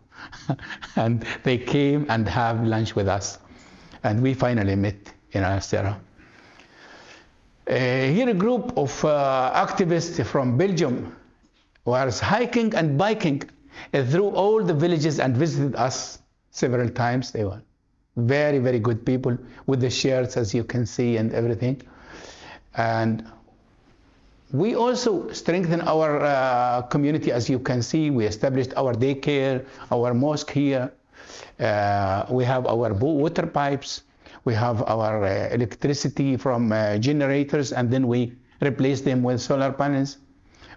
And they came and have lunch with us. And we finally met in Asera. Here a group of activists from Belgium was hiking and biking through all the villages and visited us several times. They were very, very good people with the shirts, as you can see, and everything. And we also strengthened our community, as you can see. We established our daycare, our mosque here. We have our water pipes. We have our electricity from generators, and then we replace them with solar panels.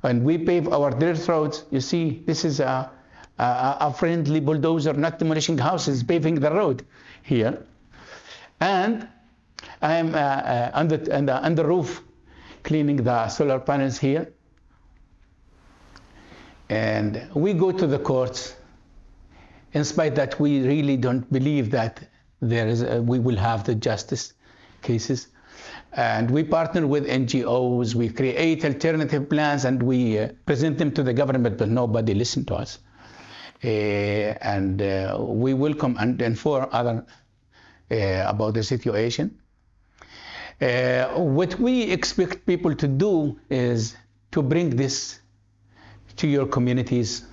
And we pave our dirt roads. You see, this is a friendly bulldozer, not demolishing houses, paving the road here. And I'm on the roof cleaning the solar panels here. And we go to the courts, in spite that we really don't believe that we will have the justice cases. And we partner with NGOs, we create alternative plans, and we present them to the government, but nobody listens to us. And we welcome and inform others about the situation. What we expect people to do is to bring this to your communities.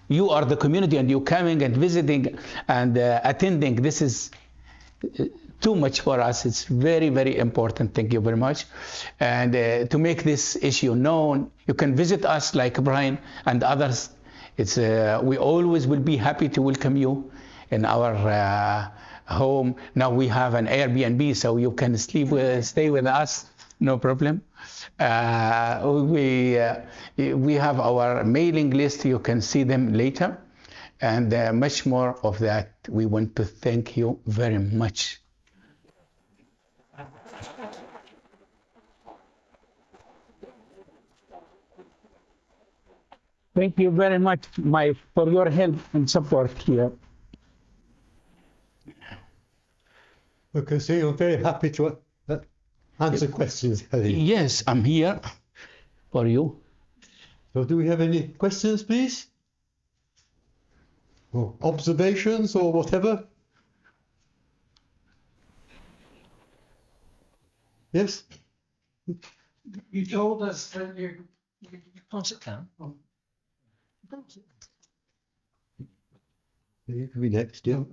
You are the community, and you're coming and visiting and attending. This is too much for us. It's very, very important. Thank you very much. And to make this issue known, you can visit us like Brian and others. It's we always will be happy to welcome you in our home. Now we have an Airbnb, so you can stay with us, no problem. We have our mailing list. You can see them later, and much more of that. We want to thank you very much. Thank you very much, for your help and support here. Okay, so you're very happy to answer questions, Khalil. Yes, I'm here for you. So do we have any questions, please? Or observations or whatever? Yes? You told us that you can't sit down. You can be next, yeah.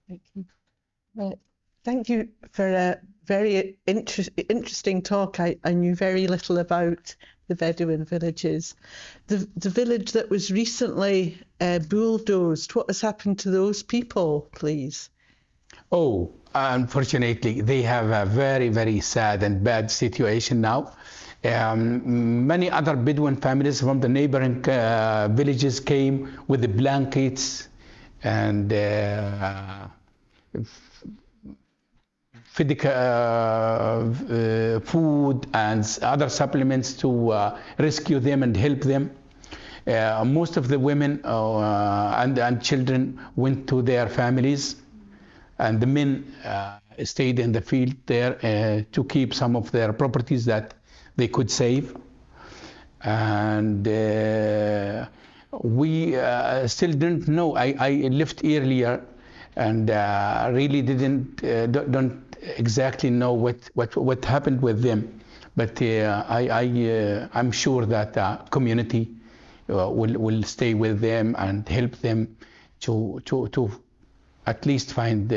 Thank you. Thank you for a very interesting talk. I knew very little about the Bedouin villages. The village that was recently bulldozed, what has happened to those people, please? Oh, unfortunately, they have a very, very sad and bad situation now. Many other Bedouin families from the neighboring villages came with the blankets and food and other supplements to rescue them and help them. Most of the women and children went to their families, and the men stayed in the field there to keep some of their properties that they could save. And we still didn't know. I left earlier and really don't exactly know what happened with them. But I'm sure that the community will stay with them and help them to at least find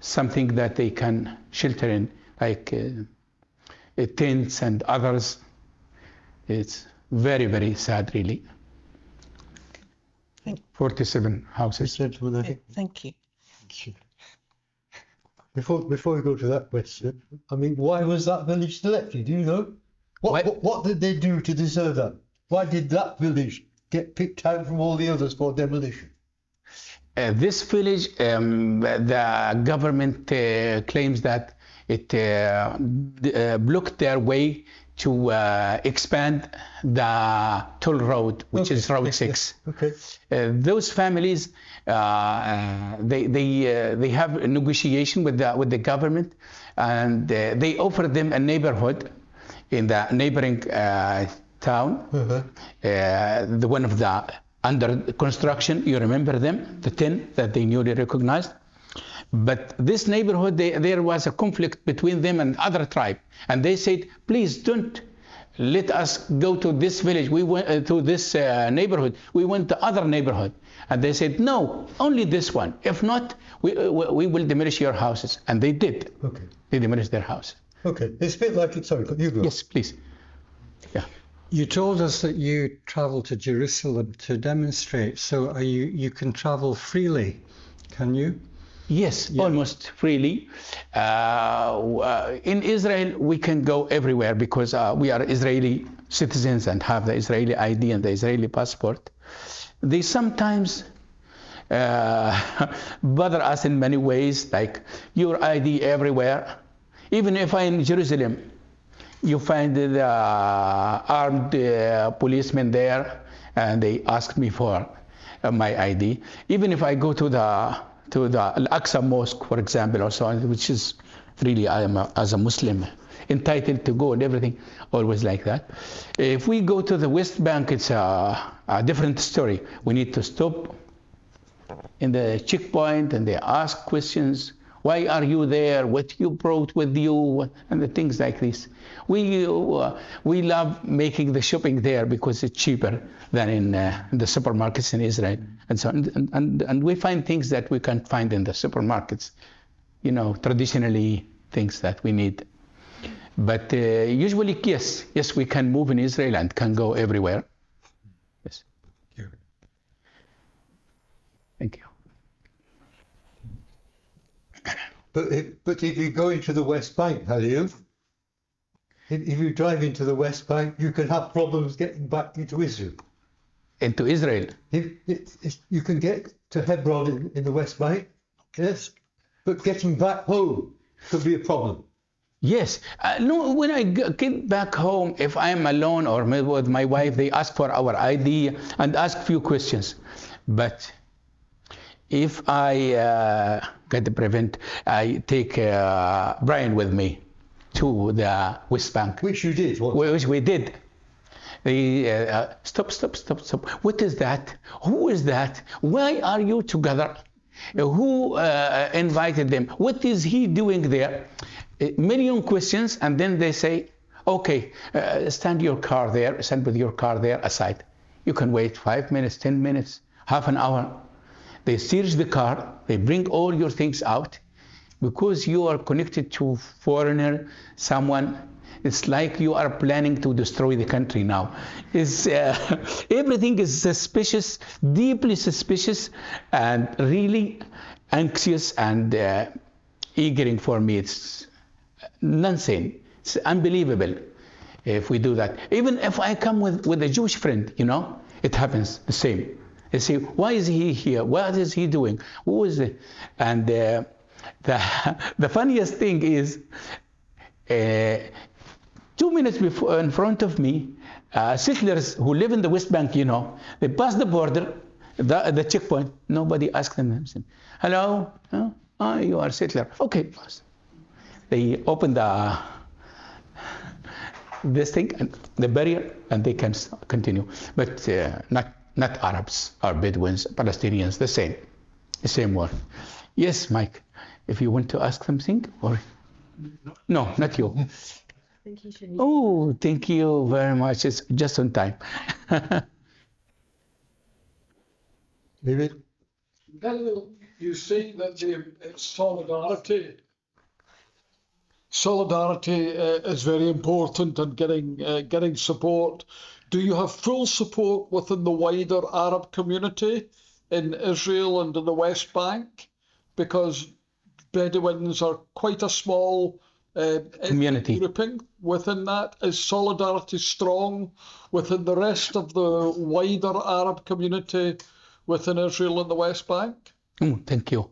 something that they can shelter in, like tents and others. It's very, very sad, really. 47 houses. Thank you. Before we go to that question, I mean, why was that village selected? Do you know? What did they do to deserve that? Why did that village get picked out from all the others for demolition? This village, the government claims that it blocked their way to expand the toll road, which is Road 6. Okay. Those families, they have a negotiation with the government, and they offered them a neighborhood in the neighboring town, the one of the under construction. You remember them, the 10 that they newly recognized. But this neighborhood, there was a conflict between them and other tribe, and they said, please don't let us go to this village. We went to this neighborhood. We went to other neighborhood, and they said, no, only this one. If not, we will demolish your houses. And they did. Okay. They demolished their house. Okay. It's a bit like it. Sorry, you go. Yes, please. Yeah. You told us that you traveled to Jerusalem to demonstrate. So you can travel freely, can you? Yes, almost freely. In Israel, we can go everywhere because we are Israeli citizens and have the Israeli ID and the Israeli passport. They sometimes bother us in many ways, like your ID everywhere. Even if I'm in Jerusalem, you find the armed policemen there, and they ask me for my ID. Even if I go to the Al-Aqsa Mosque, for example, or so on, which is really, I am as a Muslim entitled to go and everything, always like that. If we go to the West Bank, it's a different story. We need to stop in the checkpoint, and they ask questions. Why are you there? What you brought with you? And the things like this. We love making the shopping there because it's cheaper than in the supermarkets in Israel, and so on. And we find things that we can't find in the supermarkets. You know, traditionally things that we need. But usually, yes, we can move in Israel and can go everywhere. Yes. Thank you. But if you go into the West Bank, if you drive into the West Bank, you can have problems getting back into Israel. Into Israel? You can get to Hebron in the West Bank, yes, but getting back home could be a problem. Yes. No, when I get back home, if I'm alone or with my wife, they ask for our ID and ask few questions. But if I get the prevent, I take Brian with me to the West Bank. Which you did? Which we did. They stop. What is that? Who is that? Why are you together? Who invited them? What is he doing there? A million questions, and then they say, okay, stand your car there, stand with your car there aside. You can wait 5 minutes, 10 minutes, half an hour. They search the car, they bring all your things out. Because you are connected to foreigner, someone, it's like you are planning to destroy the country now. It's, everything is suspicious, deeply suspicious, and really anxious and eagering for me. It's nonsense. It's unbelievable if we do that. Even if I come with a Jewish friend, you know, it happens the same. They say, why is he here? What is he doing? Who is it? And the funniest thing is, 2 minutes before, in front of me, settlers who live in the West Bank, you know, they pass the border, the checkpoint. Nobody asked them. Hello? Oh, you are a settler. Okay, pass. They open this thing, and the barrier, and they can continue. But not Arabs or Bedouins, Palestinians, the same word. Yes, Mike, if you want to ask something, or no, not you. Oh, thank you very much. It's just on time. David? Daniel, you say that solidarity is very important and getting support. Do you have full support within the wider Arab community in Israel and in the West Bank? Because Bedouins are quite a small community grouping within that. Is solidarity strong within the rest of the wider Arab community within Israel and the West Bank? Thank you.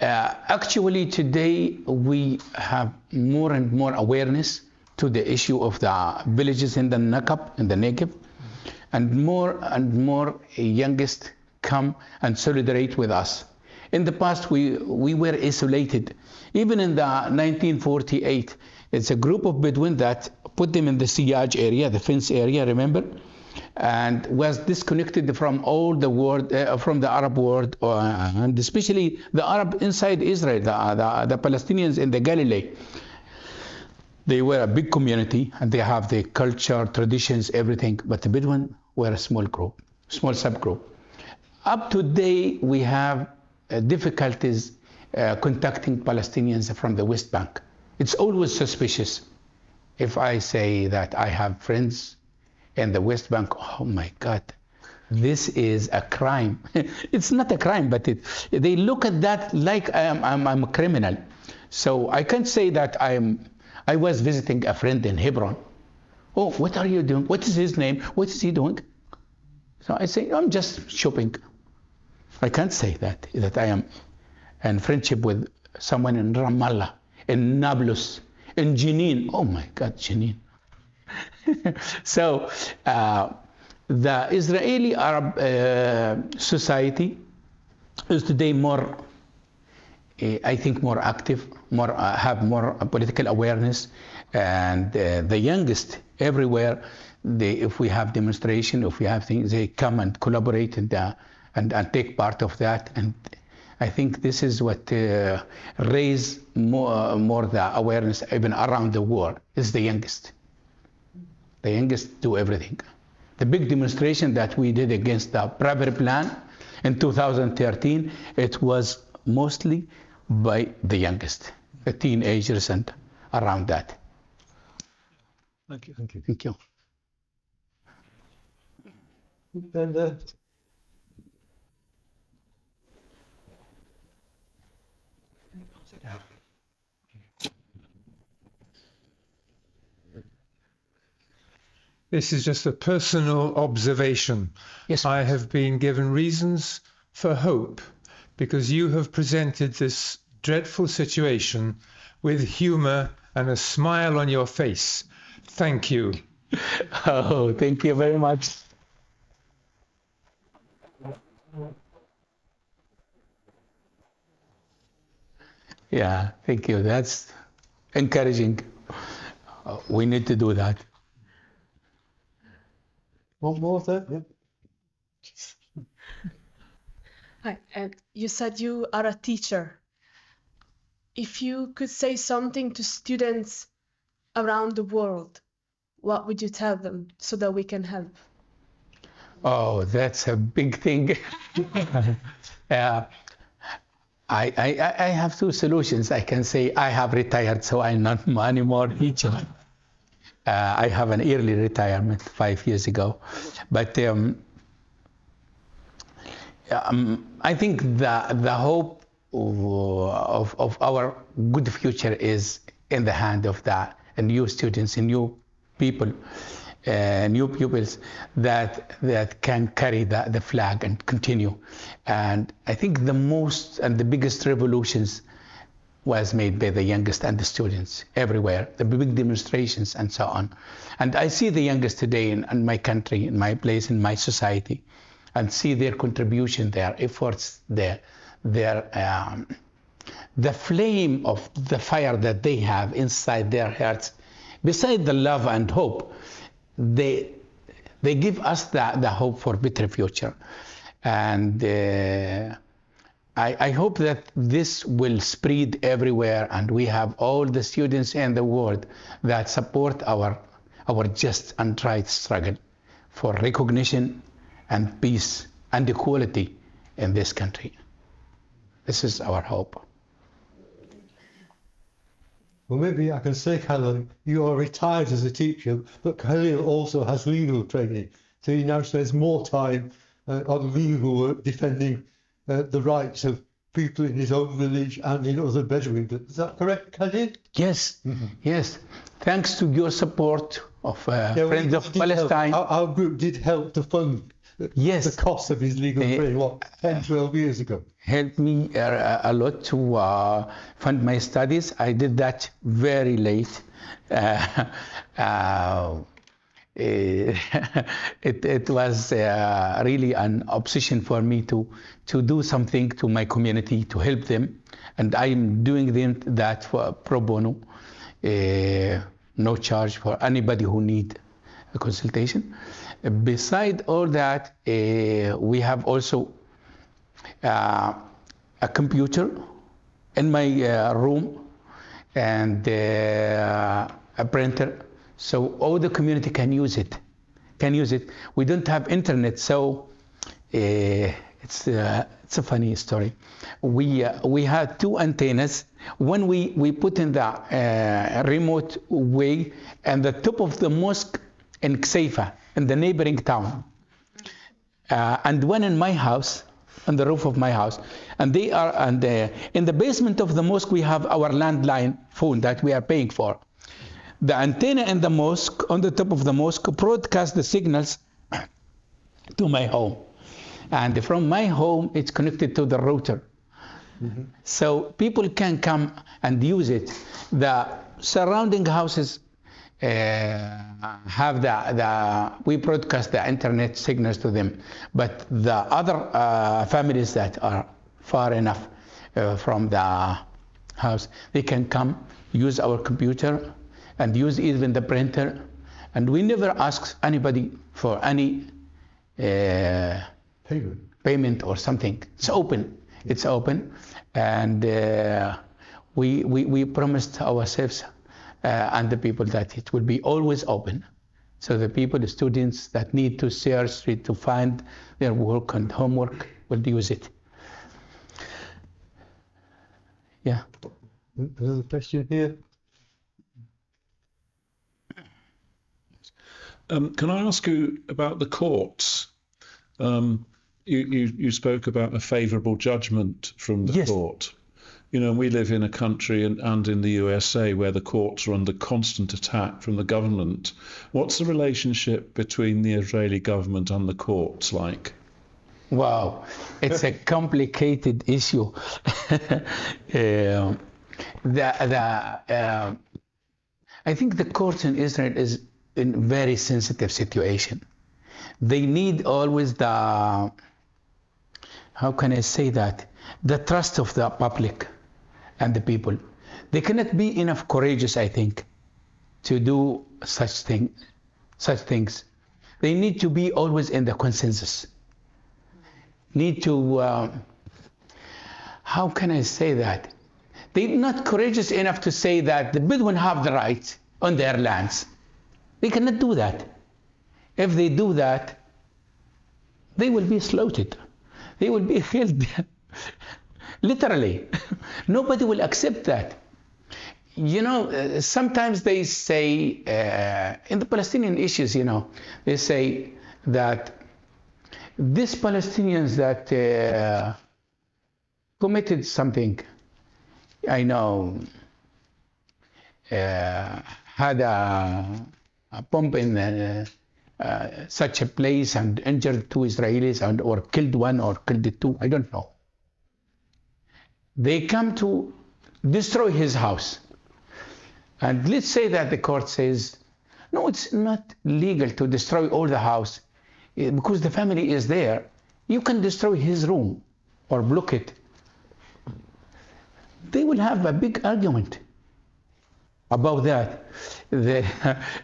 Actually, today we have more and more awareness to the issue of the villages in the Nakab, in the Negev, and more youngest come and solidarate with us. In the past, we were isolated. Even in the 1948, it's a group of Bedouin that put them in the Siyaj area, the fence area, remember? And was disconnected from all the world, from the Arab world, and especially the Arab inside Israel, the Palestinians in the Galilee. They were a big community, and they have the culture, traditions, everything. But the Bedouin were a small group, small subgroup. Up to today, we have difficulties contacting Palestinians from the West Bank. It's always suspicious. If I say that I have friends in the West Bank, oh my God, this is a crime. It's not a crime, but they look at that like I'm a criminal. So I can't say that I was visiting a friend in Hebron. Oh, what are you doing? What is his name? What is he doing? So I say, I'm just shopping. I can't say that I am in friendship with someone in Ramallah, in Nablus, in Jenin. Oh my God, Jenin. So the Israeli Arab society is today more, I think, more active, have more political awareness, and the youngest everywhere. If we have demonstration, if we have things, they come and collaborate and take part of that. And I think this is what raise more the awareness even around the world. Is the youngest. The youngest do everything. The big demonstration that we did against the private plan in 2013, it was mostly by the youngest, the teenagers and around that. Thank you. Thank you. Thank you. And this is just a personal observation. Yes. I have been given reasons for hope because you have presented this dreadful situation with humor and a smile on your face. Thank you. Oh, thank you very much. Yeah, thank you. That's encouraging. We need to do that. one more, sir. Yeah. Hi, and you said you are a teacher. If you could say something to students around the world, what would you tell them so that we can help? Oh, that's a big thing. I have two solutions. I can say I have retired, so I'm not anymore teacher. I have an early retirement 5 years ago, but I think the hope of our good future is in the hand of the new students and new people, new pupils that can carry the flag and continue. And I think the most and the biggest revolutions was made by the youngest and the students everywhere, the big demonstrations and so on. And I see the youngest today in my country, in my place, in my society, and see their contribution, their efforts, the flame of the fire that they have inside their hearts. Beside the love and hope, they give us the hope for better future. And I hope that this will spread everywhere, and we have all the students in the world that support our just and right struggle for recognition and peace and equality in this country. This is our hope. Well, maybe I can say, Khalil, you are retired as a teacher, but Khalil also has legal training. So he now spends more time on legal work defending the rights of people in his own village and in other Bedouin. Is that correct, Khalil? Yes, yes. Thanks to your support of Friends of Palestine. Our group did help to fund the cost of his legal training, 10, 12 years ago. Helped me a lot to fund my studies. I did that very late. It was really an obsession for me to do something to my community, to help them. And I'm doing that for pro bono, no charge for anybody who need a consultation. Beside all that, we have also a computer in my room and a printer, so all the community can use it. We don't have internet, so it's a funny story. We had two antennas. One we put in the remote way and the top of the mosque in Kseifa, in the neighboring town, and one in my house, on the roof of my house. And they are, and in the basement of the mosque we have our landline phone that we are paying for. The antenna in the mosque, on the top of the mosque, broadcasts the signals to my home, and from my home it's connected to the router. So people can come and use it. The surrounding houses have we broadcast the internet signals to them, but the other families that are far enough from the house, they can come use our computer and use even the printer, and we never ask anybody for any payment or something. It's open, and we promised ourselves and the people that it will be always open, so the people, the students that need to search to find their work and homework will use it. Yeah. Another question here. Can I ask you about the courts? You spoke about a favourable judgment from the court. You know, we live in a country and in the USA where the courts are under constant attack from the government. What's the relationship between the Israeli government and the courts like? Wow, it's a complicated issue. I think the courts in Israel is in a very sensitive situation. They need always the, how can I say that, the trust of the public and the people. They cannot be enough courageous, I think, to do such things. They need to be always in the consensus. Need to how can I say that? They're not courageous enough to say that the Bedouin have the right on their lands. They cannot do that. If they do that, they will be slaughtered. They will be killed. Literally. Nobody will accept that. You know, sometimes they say, in the Palestinian issues, you know, they say that these Palestinians that committed something, I know, had a bomb in such a place and injured 2 Israelis or killed 1 or killed 2, I don't know. They come to destroy his house. And let's say that the court says, no, it's not legal to destroy all the house because the family is there. You can destroy his room or block it. They will have a big argument about that. They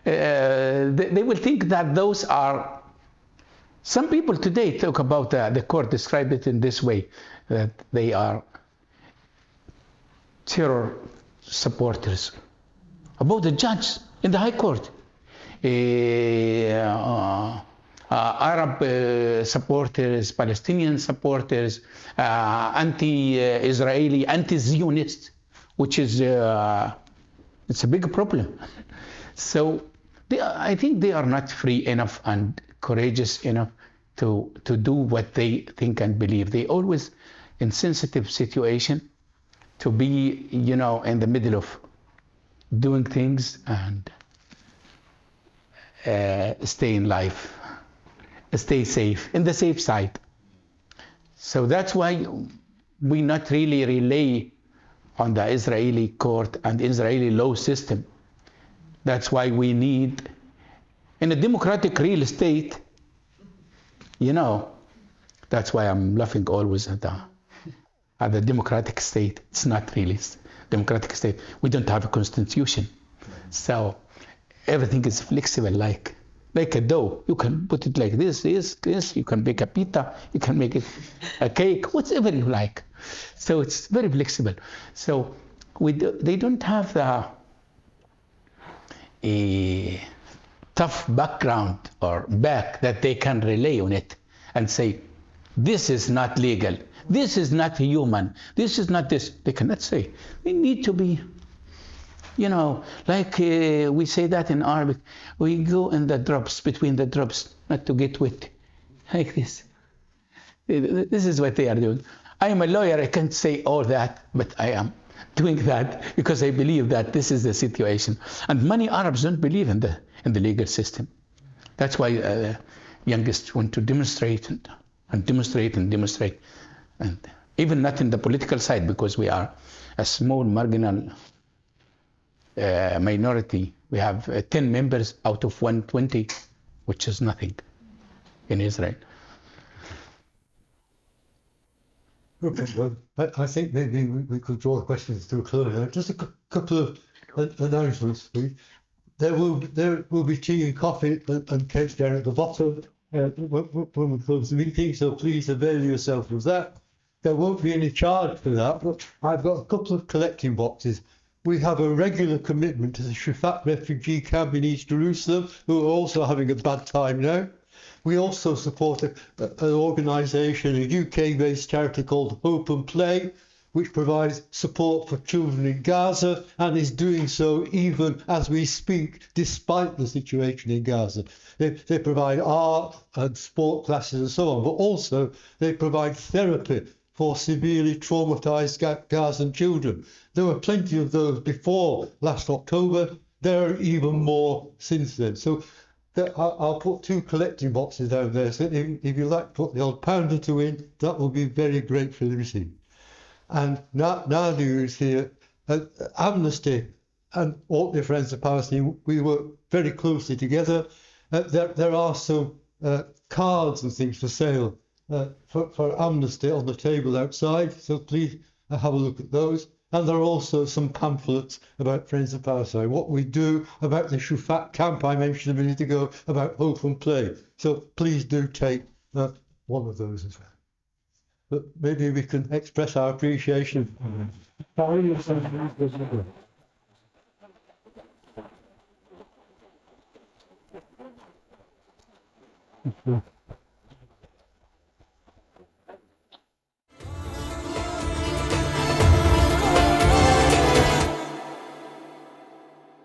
will think that those are, some people today talk about the court described it in this way, that they are terror supporters. About the judge in the High Court, Arab supporters, Palestinian supporters, anti-Israeli, anti-Zionist, which is it's a big problem. So I think they are not free enough and courageous enough to do what they think and believe. They always in sensitive situation to be, you know, in the middle of doing things and stay in life, stay safe, in the safe side. So that's why we not really rely on the Israeli court and Israeli law system. That's why we need, in a democratic real state, you know, that's why I'm laughing always at the democratic state. It's not really democratic state. We don't have a constitution. So everything is flexible like a dough. You can put it like this, you can make a pita, you can make it a cake, whatever you like. So it's very flexible. So they don't have a tough background or back that they can rely on it and say, this is not legal, this is not human, this is not this. They cannot say. We need to be, you know, like we say that in Arabic, we go in the drops, between the drops, not to get wet, like this. This is what they are doing. I am a lawyer, I can't say all that, but I am doing that because I believe that this is the situation. And many Arabs don't believe in the legal system. That's why youngest want to demonstrate and demonstrate and demonstrate. And even not in the political side, because we are a small marginal minority. We have 10 members out of 120, which is nothing in Israel. Okay, well, I think maybe we could draw the questions to a close. Just a couple of announcements, please. There will be tea and coffee and cakes down at the bottom when we close the meeting, so please avail yourself of that. There won't be any charge for that, but I've got a couple of collecting boxes. We have a regular commitment to the Shafat refugee camp in East Jerusalem, who are also having a bad time now. We also support an organisation, a UK-based charity called Hope and Play, which provides support for children in Gaza and is doing so even as we speak, despite the situation in Gaza. They provide art and sport classes and so on, but also they provide therapy for severely traumatised Gazan children. There were plenty of those before last October. There are even more since then. So I'll put 2 collecting boxes down there. So if you like to put the odd pound or 2 in, that will be very gratefully received. And Nadia is here. Amnesty and Orkney Friends of Palestine, we work very closely together. There are some cards and things for sale for Amnesty on the table outside, so please have a look at those. And there are also some pamphlets about Friends of Palestine, what we do about the Shufat camp I mentioned a minute ago, about Hope and Play. So please do take one of those as well. but maybe we can express our appreciation.